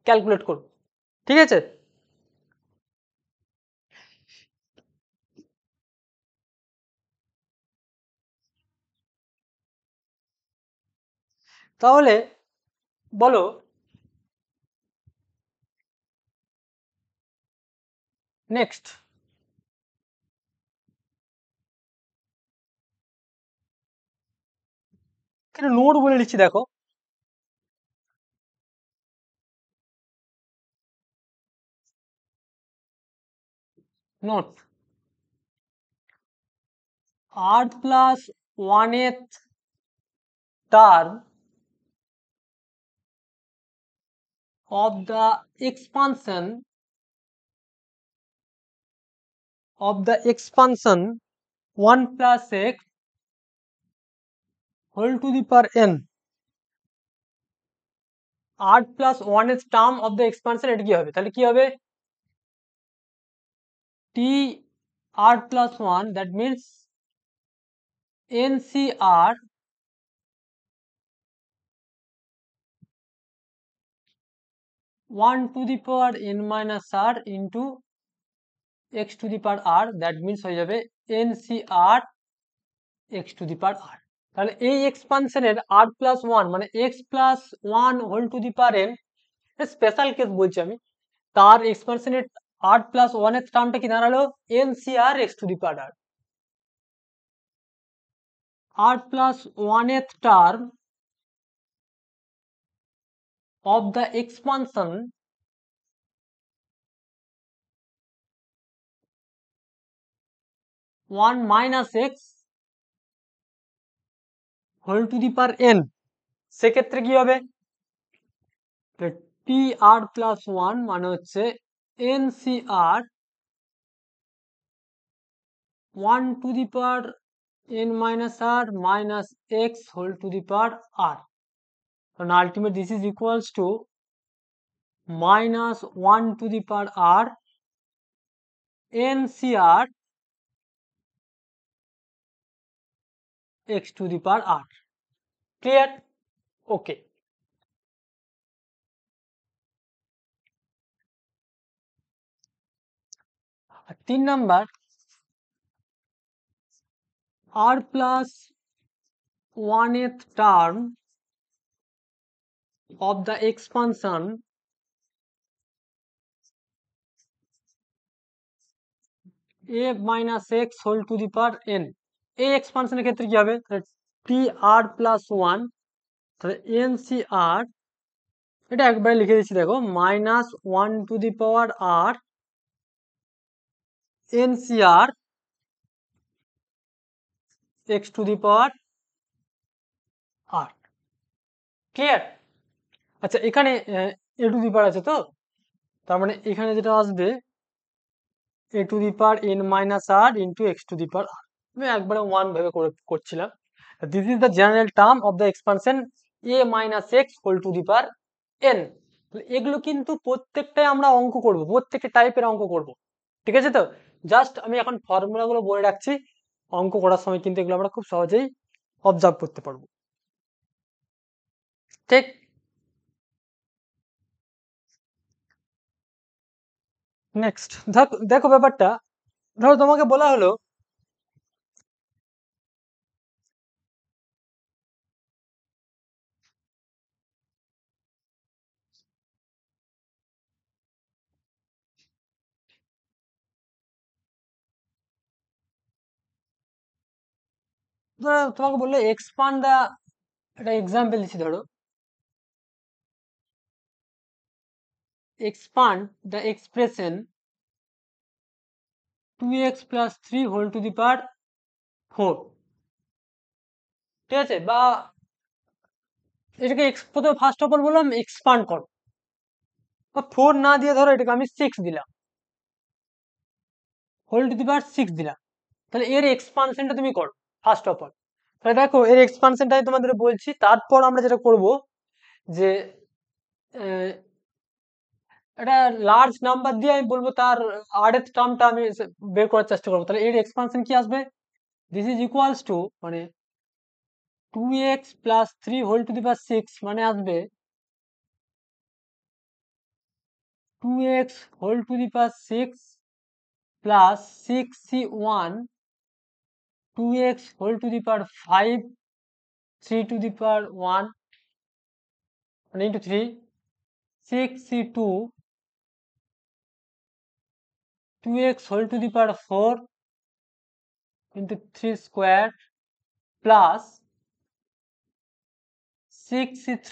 ক্যালকুলেট করব। ঠিক আছে? তাহলে বলো নেক্সট। এখানে নোট বলে লিখছি, দেখো note r plus 1th term of the expansion 1 plus x whole to the power n, r plus 1th term of the expansion, এটা কি হবে, তাহলে কি হবে, t r plus 1, that means ncr 1 to the power n minus r into x to the power r, that means হয়ে যাবে ncr x to the power r। তাহলে এই এক্সপানশনের r প্লাস ওয়ান মানে x plus one whole to the power n, special case বলছি আমি, তার এক্সপানশনের r plus ওয়ানের টার্মটা কি দাঁড়ালো, ncr x to the power r। r plus ওয়ানের term of the expansion 1 minus x whole to the power n, সেক্ষেত্রে কি হবে, টি আর প্লাস ওয়ান মানে হচ্ছে ncr 1 to the power n minus r minus x whole to the power r, and ultimately this is equals to minus 1 to the power r ncr x to the power r। Clear? Okay. আর 3 number r plus 1th term of the expansion a minus x whole to the power n, এই এক্সপানশনের ক্ষেত্রে কি হবে, t r plus one, তাহলে ncr, এটা একবারে লিখে দিচ্ছি দেখো, minus one to the power r ncr x to the power r। Clear? আচ্ছা এখানে a to the power আছে তো, তার মানে এখানে যেটা আসবে a to the power n minus r into x to the power r, আমি একবারে ওয়ান ভেবে করছিলাম। This is the general term of the expansion a minus x whole to the power n। এগুলো কিন্তু প্রত্যেকটাই আমরা অঙ্ক করব, প্রত্যেকটা টাইপের অঙ্ক করব, ঠিক আছে তো? জাস্ট আমি এখন ফর্মুলাগুলো বলে রাখছি, অঙ্ক করার সময় কিন্তু এগুলো আমরা খুব সহজেই অবজার্ভ করতে পারবো। ঠিক? নেক্সট দেখো ব্যাপারটা, ধরো তোমাকে বলা হলো তোমাকে বললো এক্সপান্ড দা, একটা এক্সাম্পল দিচ্ছি ধরো, expand the expression 2x plus 3 whole to the power 4, ঠিক আছে? বা এটাকে প্রথমে ফার্স্ট অফ অল বললাম এক্সপান্ড করো, 4 না দিয়ে ধরো এটাকে আমি 6 দিলাম, হোল টু দি পাওয়ার 6 দিলাম, তাহলে এর এক্সপানশনটা তুমি করো ফার্স্ট অফ অল। তাহলে দেখো এর এক্সপানশনটাই তোমাদের বলছি। তারপর আমরা যেটা করব যে এটা লার্জ নাম্বার দিয়ে আমি বলবো তার আরের টার্মটা আমি বের করার চেষ্টা করবো। তাহলে এর এক্সপানশন কি আসবে? দিস ইজ ইকুয়ালস টু মানে 2x plus 3 whole to the power 6 মানে আসবে 2x whole to the power 6 plus 6c1 2x whole to the power 5 3 to the power 1 মানে into 3 6c2 2x whole to the power 4 into 3 square plus 6c3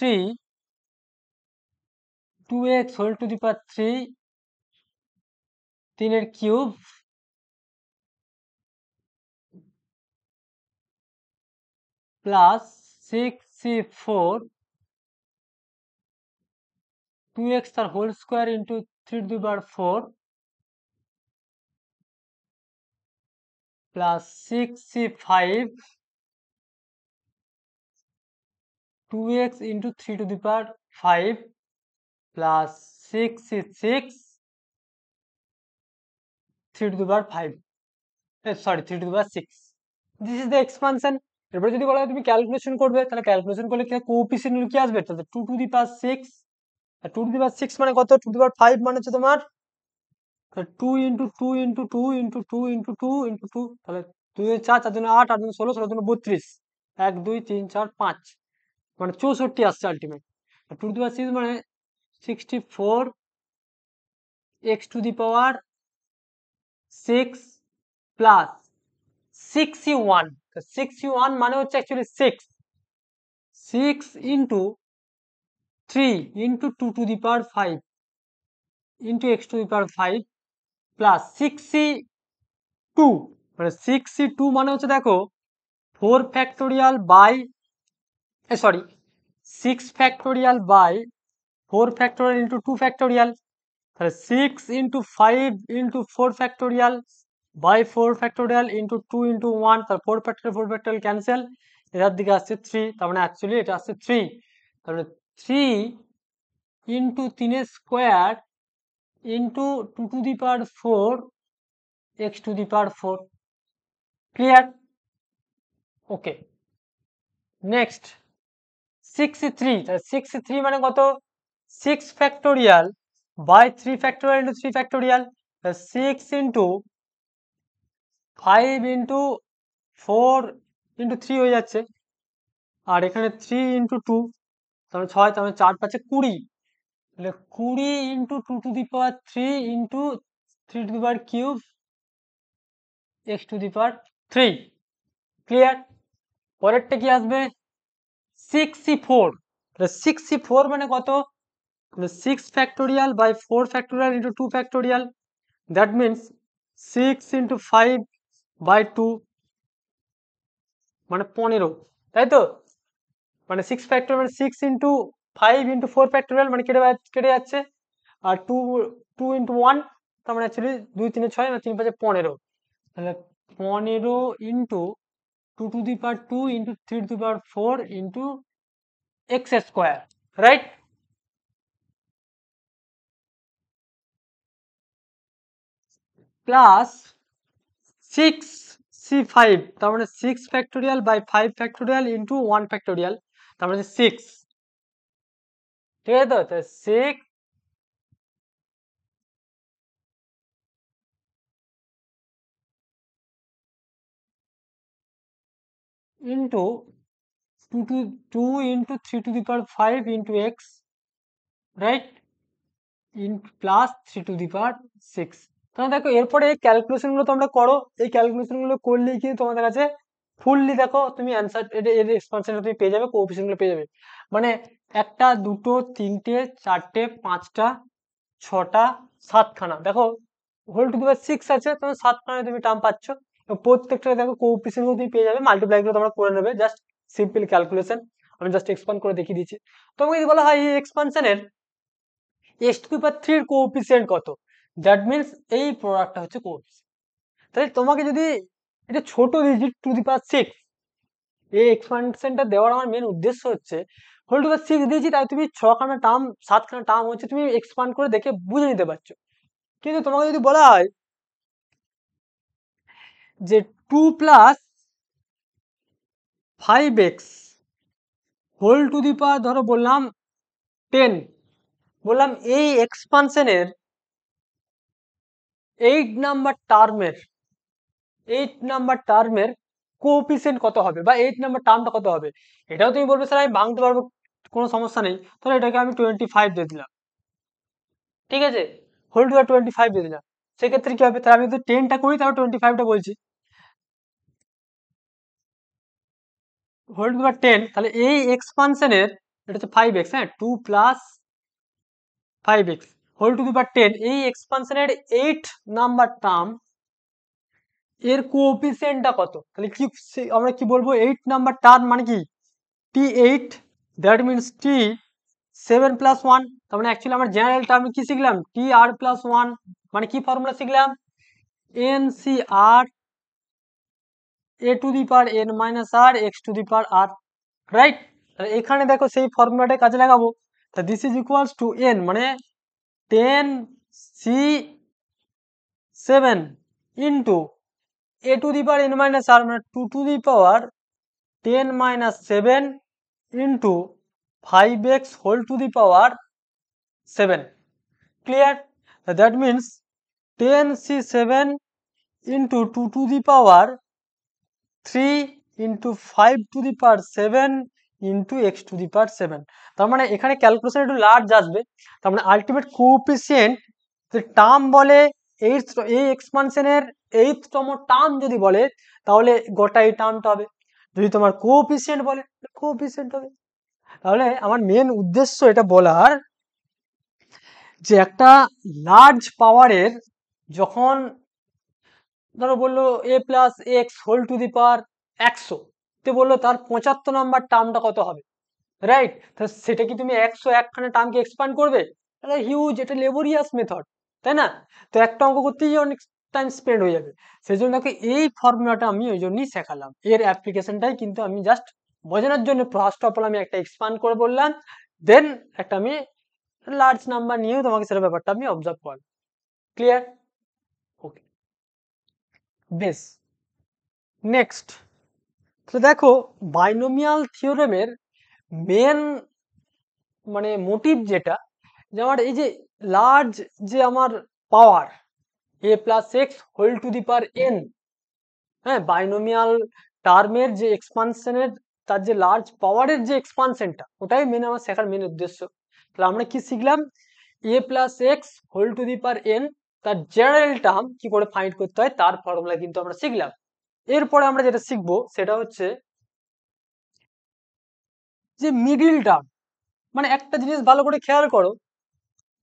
2x whole to the power 3 3 এর cube plus 6c4 2x তার whole square into 3 to the power 4 plus 6c5 2x into 3 to the power 5 plus 6c6 3 to the power 5, sorry 3 to the power 6. This is the expansion. এরপরে যদি বলা হয় তুমি calculation করবে, তাহলে calculation করলে কি কোএফিসিয়েন্ট কি আসবে? তাহলে 2 to the power 6, R 2 to the power 6 মানে কত? 2 to the power 5 মানে হচ্ছে তোমার 2 into 2 into 2 into 2 into 2 into 2, তাহলে 2 এর 4 4 দুগুণে 8 8 দুগুণে 16 16 দুগুণে 32 1 2 3 4 5 মানে 64 আসছে আলটিমেট। 2 to the power 6 মানে 64 x to the power 6 plus 6c1, 6c1 মানে হচ্ছে actually 6 into 3 into 2 to the power 5 into x to the power 5 plus 6c2 মানে 6c2 মানে হচ্ছে দেখো 4 factorial by sorry 6 factorial by 4 factorial into 2 factorial, তাহলে 6 into 5 into 4 factorial by 4 factorial into 2 into 1, তার 4 factorial cancel, এটার দিকে আসছে 3, তার মানে অ্যাকচুয়ালি এটা আসছে 3, তাহলে 3 into 3 square into 2 to the power 4 x to the power 4, clear? Okay, next 6c3, তাহলে 6c3 মানে কত? 6 factorial by 3 factorial into 3 factorial, 6 into 5 into 4 into 3 হয়ে যাচ্ছে, আর এখানে 3 ইন্টু 2 তাহলে 6, তাহলে 4 পাচ্ছে 20, তাহলে 20 into 2 to the power 3 into 3 to the power cube x to the power 3, clear? পরেরটা কি আসবে? 6c4, তাহলে 6c4 মানে কত? 6 factorial by 4 factorial into 2 factorial, that means 6 into 5 by 2 মানে 15, তাই তো? মানে 6 ফ্যাক্টোরিয়াল মানে 6 ইন্টু 5 ইন্টু 4 ফ্যাক্টোরিয়াল মানে কেটে যাচ্ছে, আর 2 ইন্টু 1 তার মানে অ্যাকচুয়ালি 2 3 6 মানে 3 5 15, তাহলে 15 into 2 to the power 2 into 3 to the power 4 into x square, right? Plus 6c5, তার মানে 6 factorial by 5 factorial into 1 factorial, তার মানে 6, ঠিক আছে? তো 6 into 2 into 3 to the power 5 into x, right? Into plus 3 to the power 6। তাহলে দেখো এরপরে এই ক্যালকুলেশনগুলো তোমরা করো, এই ক্যালকুলেশনগুলো করলেই কিন্তু তোমাদের কাছে ফুললি দেখো তুমি অ্যান্সার এর এক্সপানশনটা তুমি পেয়ে যাবে, কোএফিসিয়েন্টগুলো পেয়ে যাবে। মানে 1টা 2টো 3টে 4টে 5টা 6টা 7খানা, দেখো হোল টু দি পাওয়ার 6 আছে, তোমার 7 খানা তুমি টার্ম পাচ্ছ। প্রত্যেকটা দেখো কোএফিসিয়েন্ট তুমি পেয়ে যাবে, মাল্টিপ্লাই করে তোমরা করে নেবে, জাস্ট সিম্পল ক্যালকুলেশন। আমি জাস্ট এক্সপান্ড করে দেখিয়ে দিচ্ছি। তোমাকে যদি বলা হয় এই এক্সপানশনের এক্স টু দি পাওয়ার 3 এর কোএফিসিয়েন্ট কত, দ্যাট মিন্স এই প্রোডাক্টটা হচ্ছে কোএফিসিয়েন্ট। তাহলে তোমাকে যদি এটা ছোট ডিজিট টু দি পাওয়ার 6, এই এক্সপানশনটা দেওয়ার আমার মেন উদ্দেশ্য হচ্ছে হোল টু দি পাওয়ার 6 দিয়েছি, তাই তুমি 6খানা টার্ম 7খানা টার্ম হচ্ছে তুমি এক্সপান্ড করে দেখে বুঝে নিতে পারছো। কিন্তু তোমাকে যদি বলা হয় যে 2 plus 5x whole to the power ধরো বললাম 10, বললাম এই এক্সপানশনের 8 নাম্বার টার্মের কোএফিসিয়েন্ট কত হবে, বা 8 নাম্বার টার্মটা কত হবে। এটাও তুমি বলবে স্যার আমি ভাঙতে পারবো, কোনো সমস্যা নেই, তাহলে এটাকে আমি 25 দিয়ে দিলাম, ঠিক আছে, হোল টু 25 দিয়ে দিলাম। সেক্ষেত্রে কি হবে, তাহলে আমি যদি 10টা করি তাহলে 25টা বলছি, হোল টু 10, তাহলে এই এক্সপানশনের এটা হচ্ছে 5x, হ্যাঁ 2 plus 5x whole to the power 10, এই এক্সপানশনের 8 নাম্বার টার্ম এর কোএফিসিয়েন্টটা কত, তাহলে কি আমরা কি বলবো, 8 নাম্বার টার্ম মানে কি t8, that means t7 plus 1, তার মানে অ্যাকচুয়ালি আমরা জেনারেল টার্মে কি শিখলাম, tr প্লাস 1, মানে কি ফর্মুলা শিখলাম, ncr a to the power n minus r x to the power r, right. এখানে দেখো সেই ফর্মুলাটা কাজে লাগাবো, তা this is equals to n মানে 10c7 into a to the power n minus r মানে 2 to the power 10 minus 7 into 5x whole to the power 7, clear. That means 10c7 into 2 to the power 3 into 5 to the power 7 into x to the power 7, তার মানে এখানে calculation একটু large আসবে। তার মানে ultimate coefficient যে term বলে এই এক্সপানশনের 8তম টার্ম যদি বলে তাহলে গোটা এই টার্মটা হবে, যদি তোমার কোএফিসিয়েন্ট বলে কোএফিসিয়েন্ট হবে। তাহলে আমার মেন উদ্দেশ্য এটা বলার যে একটা লার্জ পাওয়ারের যখন ধরো বললো a plus x whole to the power 100, তে বললো তার 75 নাম্বার টার্মটা কত হবে, রাইট। তো সেটা কি তুমি 101খানা টার্মকে এক্সপান্ড করবে, এটা হিউজ, এটা লেবোরিয়াস মেথড, তাই না। তো একটা অঙ্ক করতেই অনেক টাইম স্পেন্ড হয়ে যাবে, সেই জন্য এই ফর্মুলাটা আমি ওই জন্যই শেখালাম, এর অ্যাপ্লিকেশনটাই কিন্তু আমি জাস্ট বোঝানোর জন্য ফার্স্ট অফ অল আমি একটা এক্সপান্ড করে বললাম, দেন একটা আমি লার্জ নাম্বার নিয়েও তোমাকে সেটা ব্যাপারটা আমি অবজার্ভ করলাম, ক্লিয়ার, ওকে, বেশ। নেক্সট, তো দেখো বাইনোমিয়াল থিওরেমের মেন মানে মোটিভ যেটা, যে আমার এই যে লার্জ যে আমার power a plus x whole to the power n, হ্যাঁ বাইনোমিয়াল টার্মের যে এক্সপানশনের তার যে লার্জ পাওয়ারের যে এক্সপানশনটা, ওটাই মেন আমার শেখার মেন উদ্দেশ্য। তাহলে আমরা কি শিখলাম, a plus x whole to the power n তার জেনারেল টার্ম কি করে ফাইন্ড করতে হয় তার ফর্মুলা কিন্তু আমরা শিখলাম। এরপরে আমরা যেটা শিখবো সেটা হচ্ছে যে মিডিল টার্ম, মানে একটা জিনিস ভালো করে খেয়াল করো,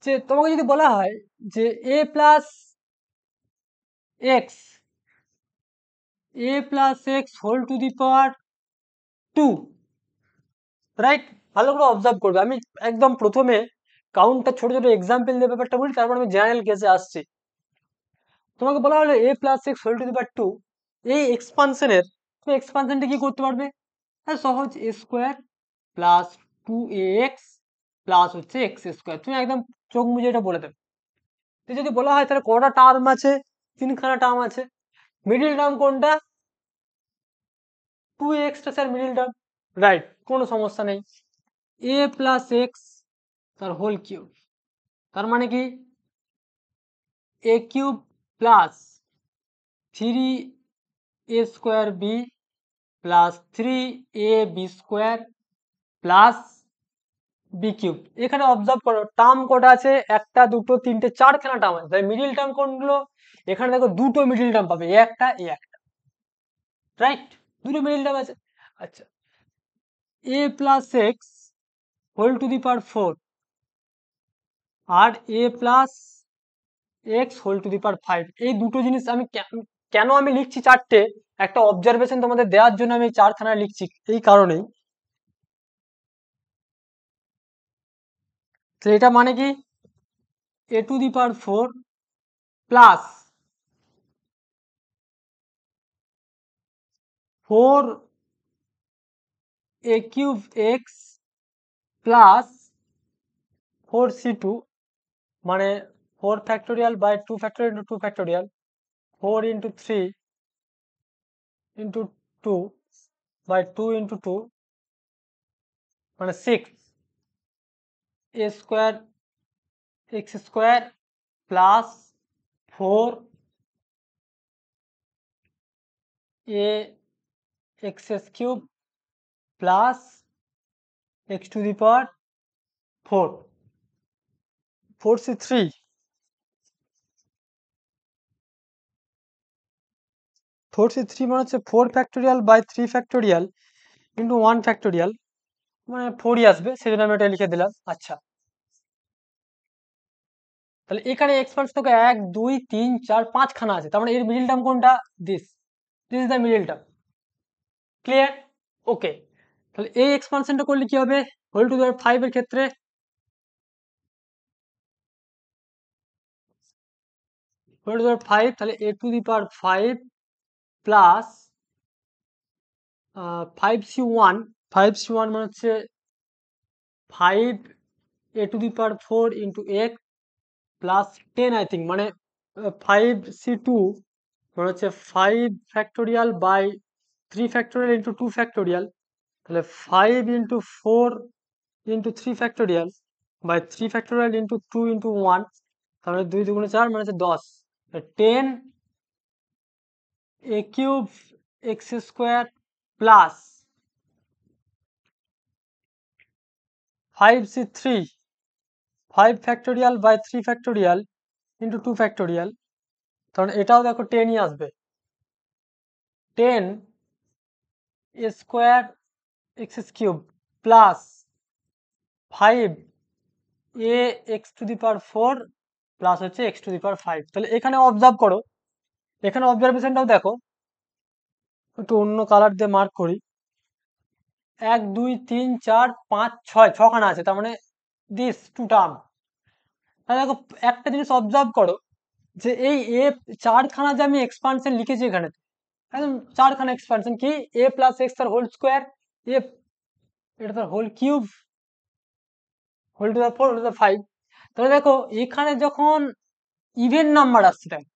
যে তোমাকে যদি বলা হয় যে a plus x whole to the power 2, right, ভালো করে অবজার্ভ করবে। আমি একদম প্রথমে কাউন্টটা ছোট ছোট এক্সাম্পল দিয়ে ব্যাপারটা বলি, তারপর আমি জেনারেল কেসে আসছি। তোমাকে বলা হলো a plus x whole to the power 2, এই এক্সপানশনের তুমি এক্সপানশনটা কি করতে পারবে, সহজ, a square plus 2ax plus হচ্ছে এক্স স্কোয়ার, তুমি একদম চোখ মুজে এটা বলে দেবে। তো যদি বলা হয় তাহলে কটা টার্ম আছে, 3খানা টার্ম আছে, মিডিল টার্ম কোনটা, 2x টা স্যার মিডিল টার্ম, রাইট, কোনো সমস্যা নেই, a প্লাস এক্স তার হোল কিউব, তার মানে কি a cube plus 3a square b plus 3ab square plus b cube. এখানে অবজার্ভ করো টার্ম কটা আছে, একটা দুটো তিনটে 4খানা টার্ম আছে, তাই মিডিল টার্ম কোনগুলো, এখানে দেখো দুটো মিডিল টার্ম পাবে, এ একটা, রাইট, দুটো মিডিল টার্ম আছে। আচ্ছা, a plus x whole to the power 4 আর a plus x whole to the power 5। এই দুটো জিনিস আমি কেন আমি লিখছি চারটে, একটা অবজারভেশন তোমাদের দেওয়ার জন্য আমি চারখানা লিখছি এই কারণেই। তো এটা মানে কি, a to the power 4 plus 4 a cube x plus 4c2, মানে 4 factorial by 2 factorial into 2 factorial, 4 into 3 into 2 by 2 into 2, মানে 6 a square x square plus 4 a x cube plus x to the power 4, 4c3, 4c3 মানে হচ্ছে 4 factorial by 3 factorial into 1 factorial, মানে 4ই আসবে, সেজন্য আমি এটা লিখে দিলাম। আচ্ছা, তাহলে এখানে এক্সপান্স থেকে 1 2 3 4 5 খানা আছে, তার মানে এর মিডল টার্ম কোনটা, this this is the middle term. Clear? Okay, তাহলে এই এক্সপানশনটা করলে কি হবে, হোল টু দি পাওয়ার 5 এর ক্ষেত্রে হোল টু দি পাওয়ার 5, তাহলে এ to the power 5 plus 5c1, 5c1 মানে হচ্ছে 5 a to the power 4 into x প্লাস 10 আই থিঙ্ক, মানে 5c2 মানে হচ্ছে 5 factorial by 3 factorial into 2 factorial, তাহলে 5 into 4 into 3 factorial by 3 factorial into 2 into 1, তাহলে 2 2 4 মানে হচ্ছে 10, 10 a cube x square plus 5c3 5 factorial by 3 factorial into 2 factorial, কারণ এটাও দেখো 10ই আসবে, 10 এ square x cube plus 5 A x to the power 4 plus হচ্ছে এক্স টু দি পাওয়ার 5। তাহলে এখানে অবজার্ভ করো, এখানে অবজারভেশনটাও দেখো, একটু অন্য কালার দিয়ে মার্ক করি, 1 2 3 4 5 6 ছখানা আছে, তার মানে দিস টু টার্ম। তাহলে দেখো একটা জিনিস অবজার্ভ করো, যে এই এ চারখানা যে আমি এক্সপানশন লিখেছি এখানে, একদম চারখানা এক্সপানশন কি, এ প্লাস এক্স তার হোল স্কোয়ার, এ এটা তার whole cube, whole to the 4 whole to the 5। তাহলে দেখো এখানে যখন ইভেন নাম্বার আসছে, দেখো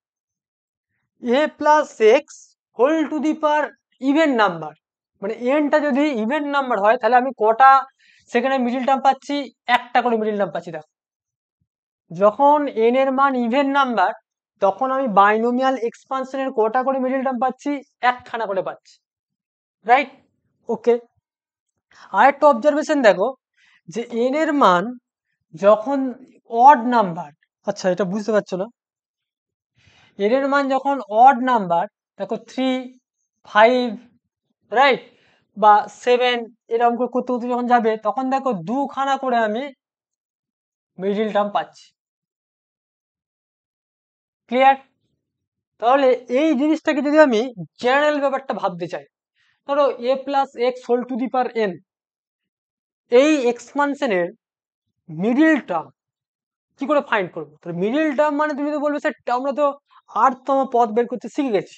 a plus x whole to the power even number, মানে এনটা যদি ইভেন নাম্বার হয় তাহলে আমি কটা সেখানে মিডিল টার্ম পাচ্ছি, একটা করে মিডিল টার্ম পাচ্ছি। দেখো যখন এন এর মান ইভেন নাম্বার, তখন আমি বাইনোমিয়াল এক্সপানশনের কটা করে মিডিল টার্ম পাচ্ছি, একখানা করে পাচ্ছি, রাইট? ওকে, আরেকটা অবজারভেশন দেখো, যে এন এর মান যখন অড নাম্বার, আচ্ছা এটা বুঝতে পারছো না, এন এর মান যখন অড নাম্বার, দেখো 3 5 রাইট, বা 7 এরকম করে করতে করতে যখন যাবে, তখন দেখো দুখানা করে আমি মিডিল টার্ম পাচ্ছি। ক্লিয়ার? তাহলে এই জিনিসটাকে যদি আমি জেনারেল ব্যাপারটা ভাবতে চাই, ধরো a plus x whole to the power n, এই এক্সপানশনের মিডিল টার্ম কি করে ফাইন্ড করবো? তাহলে মিডিল টার্ম মানে তুমি তো বলবে স্যার আমরা তো আটতম পদ বের করতে শিখে গেছি,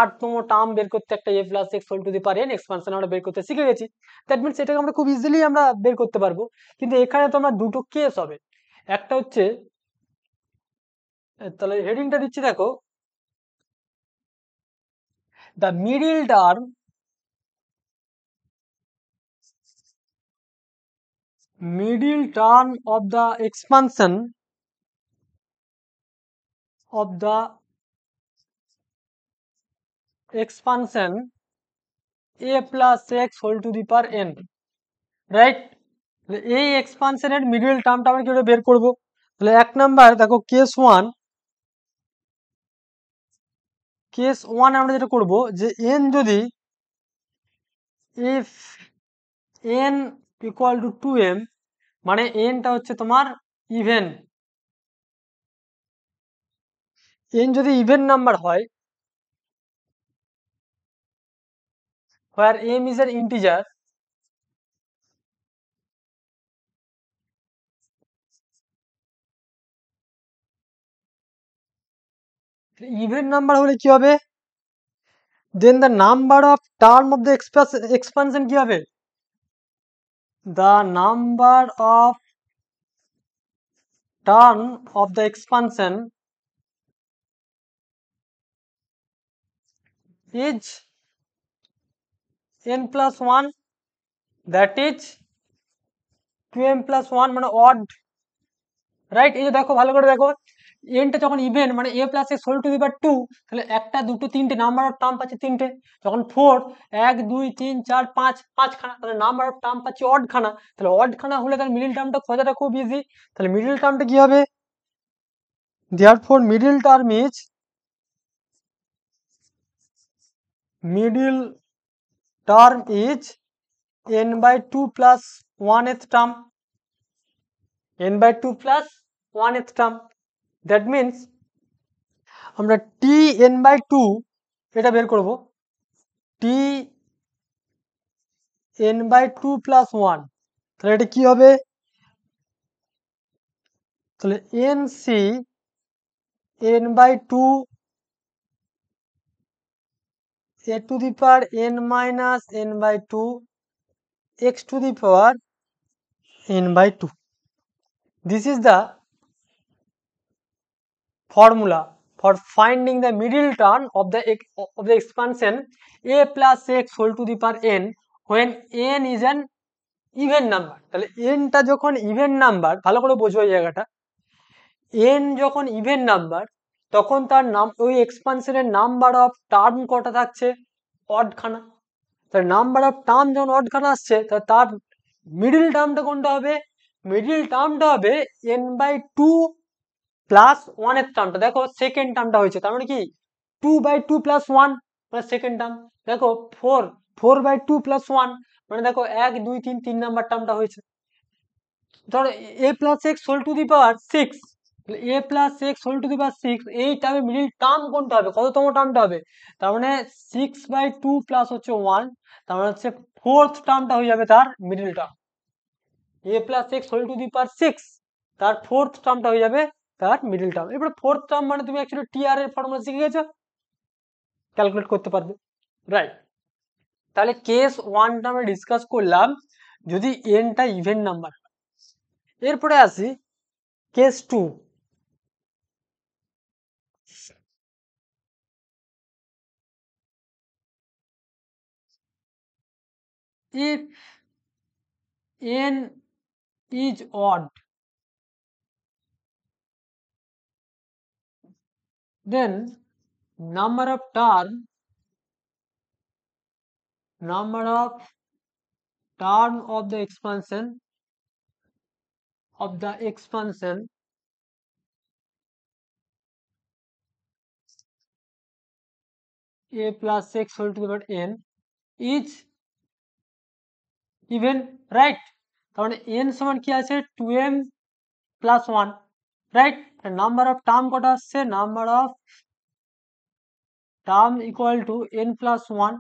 আটতম টার্ম বের করতে একটা a plus x whole to the power n expansion আমরা বের করতে শিখে গেছি, দ্যাট মিনস এটাকে আমরা খুব ইজিলি আমরা বের করতে পারবো। কিন্তু এখানে তো আমরা দুটো কেস হবে, একটা হচ্ছে, তাহলে হেডিংটা দিচ্ছি দেখো, the middle term of the expansion of the expansion a plus x whole to the power n, right? এই এক্সপানশনের মিডল টার্মটা আমরা কিভাবে বের করব? তাহলে এক নাম্বার দেখো কেস ওয়ান আমরা যেটা করব, যে n যদি if n equal two 2m, মানে nটা হচ্ছে তোমার ইভেন, n যদি ইভেন নাম্বার হয়, where m is an integer, even number হলে কি হবে, then the number of term of the expansion কি হবে, the number of term of the expansion is n plus 1, that is 2m plus 1, মানে odd, right. এই যে দেখো ভালো করে দেখো, এনটা যখন ইভেন মানে a plus x whole to the power 2, তাহলে একটা দুটো তিনটে নাম্বার অফ টার্ম পাচ্ছি তিনটে। যখন 4 1 2 3 4 5 পাঁচখানা, তাহলে নাম্বার অফ টার্ম পাচ্ছি অড খানা। তাহলে অড খানা হলে তার মিডল টার্মটা খোঁজাটা খুব ইজি। তাহলে মিডল টার্মটা কি হবে, therefore middle term is, middle term is n/2 plus 1th term, n/2 plus 1th term. That means আমরা tn/2 এটা বের করব, tn/2 প্লাস 1, তাহলে এটা কি হবে, তাহলে nc n/2 a to the power n minus n/2 x to the power n/2. This is the formula for finding the middle term of the expansion a plus x whole to the power n when n is an even number. তাহলে n টা যখন even number, ভালো করে বোঝো এই জায়গাটা, n যখন even number তখন তার নাম, ওই এক্সপানশনের নাম্বার অফ টার্ম কটা থাকছে, অড খানা। তার নাম্বার অফ টার্ম যখন অড খানা আসছে, তার মিডল টার্মটা কোনটা হবে, মিডল টার্মটা হবে n/2 প্লাস 1 এর টার্মটা। দেখো সেকেন্ড টার্মটা হয়েছে, তার মানে কি 2/2 প্লাস 1 মানে সেকেন্ড টার্ম। দেখো 4/2 প্লাস 1 মানে দেখো 1 2 3 3 নাম্বার টার্মটা হয়েছে। ধরো a plus x whole to the power 6, a plus x whole to the power 6, এই টার্মের মিডল টার্ম কোনটা হবে, কততম টার্মটা হবে, তার মানে 6/2 প্লাস হচ্ছে 1, তার মানে হচ্ছে ফোর্থ টার্মটা হয়ে যাবে তার middle term. a plus x whole to the power 6, তার ফোর্থ টার্মটা হয়ে যাবে তার মিডল টার্ম। এবারে ফোর্থ টার্ম মানে তুমি অ্যাকচুয়ালি টিআর এর ফর্মুলা শিখে গেছো, ক্যালকুলেট করতে পারবে, রাইট। তাহলে কেস 1 আমরা ডিসকাস করলাম যদি এনটা ইভেন নাম্বার। এরপরে আসি case 2। if n is odd, then number of term of the expansion a plus x whole to the power n is even, right? তার মানে n সমান কি আছে 2m plus 1, right? Number of term কটা আসছে, number of term equal to n plus 1,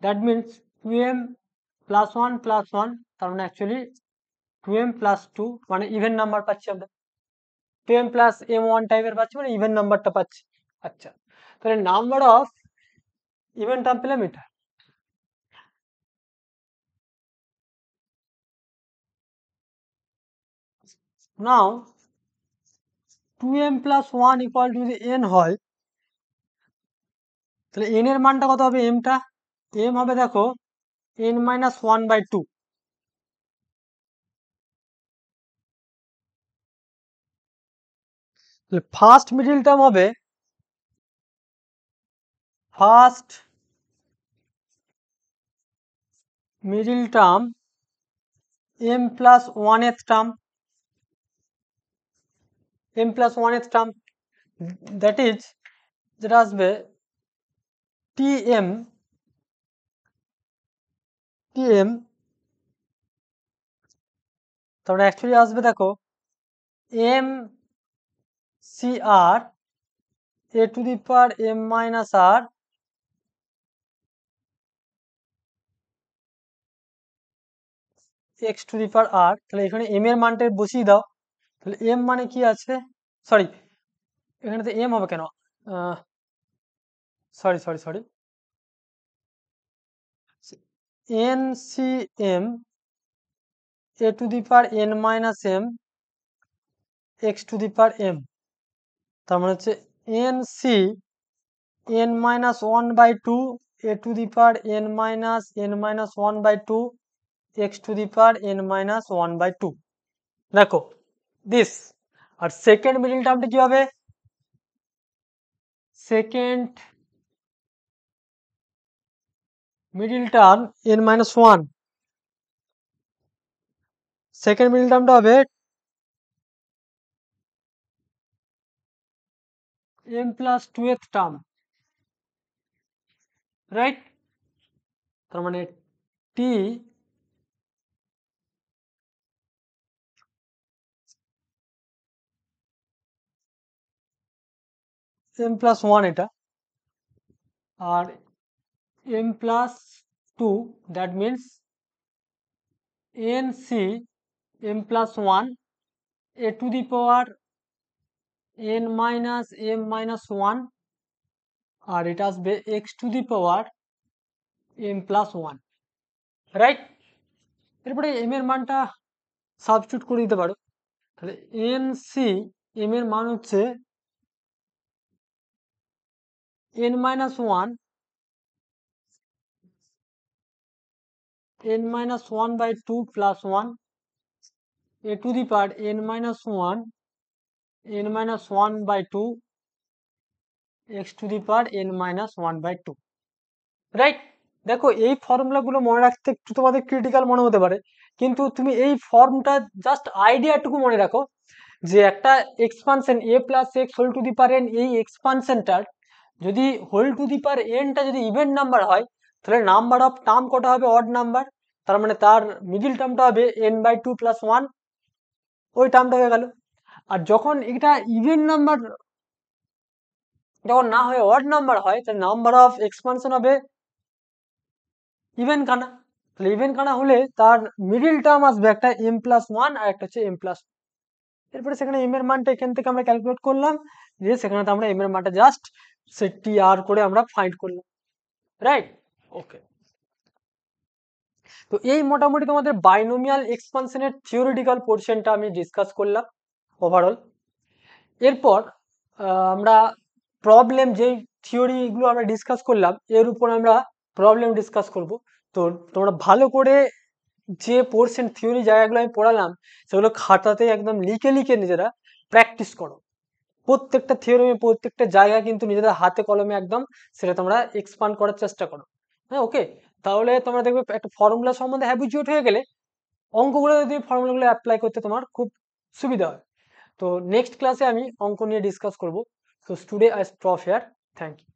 that means 2m plus 1 plus 1, তার মানে actually 2m plus 2 মানে ইভেন নাম্বার পাচ্ছি আমরা, 2m plus m1 টাইপের পাচ্ছি মানে ইভেন নাম্বারটা পাচ্ছি। আচ্ছা, তাহলে নাম্বার অফ ইভেন টার্ম পেলাম এটা। নাও 2m plus 1 equal to যদি n হয়, তাহলে n এর মানটা কত হবে, m টা, m হবে দেখো n minus 1/2, তাহলে ফার্স্ট মিডল টার্ম হবে, first middle term m plus 1th term, m plus 1th term, that is যেটা আসবে tm তারপরে অ্যাকচুয়ালি আসবে দেখো m cr a to the power m minus r x to the power r, তাহলে এখানে m এর মানটা বসিয়ে দাও। তাহলে m মানে কি আছে, সরি এখানে তো m হবে কেন, sorry sorry sorry, NCM a to the power n minus m x to the power m, তার মানে হচ্ছে NC n minus 1 by 2 a to the power n minus 1 by 2 x to the power n minus 1 by 2, দেখো this. আর second middle টার্মটা কি হবে, second middle term n minus 1, second middle টার্মটা হবে m plus 2th term, right. তার মানে t m plus 1 এটা, আর m plus 2 that means nc m plus 1 a to the power n minus m minus 1, আর এটা আসবে x to the power m plus 1, right. এরপরে m এর মানটা substitute করে দিতে পারো। তাহলে nc m এর মান হচ্ছে n minus 1 n minus 1 by 2 plus 1 a to the power n minus 1 n minus 1 by 2 x to the power n minus 1 by 2, right. দেখো এই ফর্মুলাগুলো মনে রাখতে একটু তোমাদের ক্রিটিক্যাল মনে হতে পারে, কিন্তু তুমি এই ফর্মটা জাস্ট আইডিয়াটুকু মনে রাখো যে একটা expansion a plus x whole to the power n, এই এক্সপানশনটার যদি হোল টু দি পাওয়ার nটা যদি ইভেন নাম্বার হয়, তাহলে নাম্বার অফ টার্ম কটা হবে, অড নাম্বার, তার মানে তার মিডিল টার্মটা হবে n বাই 2 প্লাস 1, ওই টার্মটা হয়ে গেল। আর যখন এটা ইভেন নাম্বার যখন না হয়ে অড নাম্বার হয়, তাহলে নাম্বার অফ এক্সপানশন হবে ইভেন কানা, তাহলে ইভেন কানা হলে তার মিডিল টার্ম আসবে একটা m প্লাস 1 আর একটা হচ্ছে m প্লাস, এরপরে সেখানে m এর মানটা এখান থেকে আমরা ক্যালকুলেট করলাম, যে সেখানে তো আমরা m এর মানটা জাস্ট সে টি আর করে আমরা ফাইন্ড করলাম, রাইট। ওকে, তো এই মোটামুটি তোমাদের বাইনোমিয়াল এক্সপানশনের থিওরিটিক্যাল পোর্শনটা আমি ডিসকাস করলাম ওভারঅল। এরপর আমরা প্রবলেম যেই থিওরিগুলো আমরা ডিসকাস করলাম এর উপর আমরা প্রবলেম ডিসকাস করব। তো তোমরা ভালো করে যে পোর্শন থিওরি জায়গাগুলো আমি পড়ালাম সেগুলো খাতাতে একদম লিখে লিখে নিজেরা প্র্যাকটিস করো। প্রত্যেকটা থিওরিমে প্রত্যেকটা জায়গা কিন্তু নিজেদের হাতে কলমে একদম সেটা তোমরা এক্সপান্ড করার চেষ্টা করো, হ্যাঁ। ওকে, তাহলে তোমরা দেখবে একটা ফর্মুলা সম্বন্ধে হ্যাবিচুয়েট হয়ে গেলে অঙ্কগুলো যদি ফর্মুলাগুলো অ্যাপ্লাই করতে তোমার খুব সুবিধা হয়। তো নেক্সট ক্লাসে আমি অঙ্ক নিয়ে ডিসকাস করব। So today I stop here. Thank you.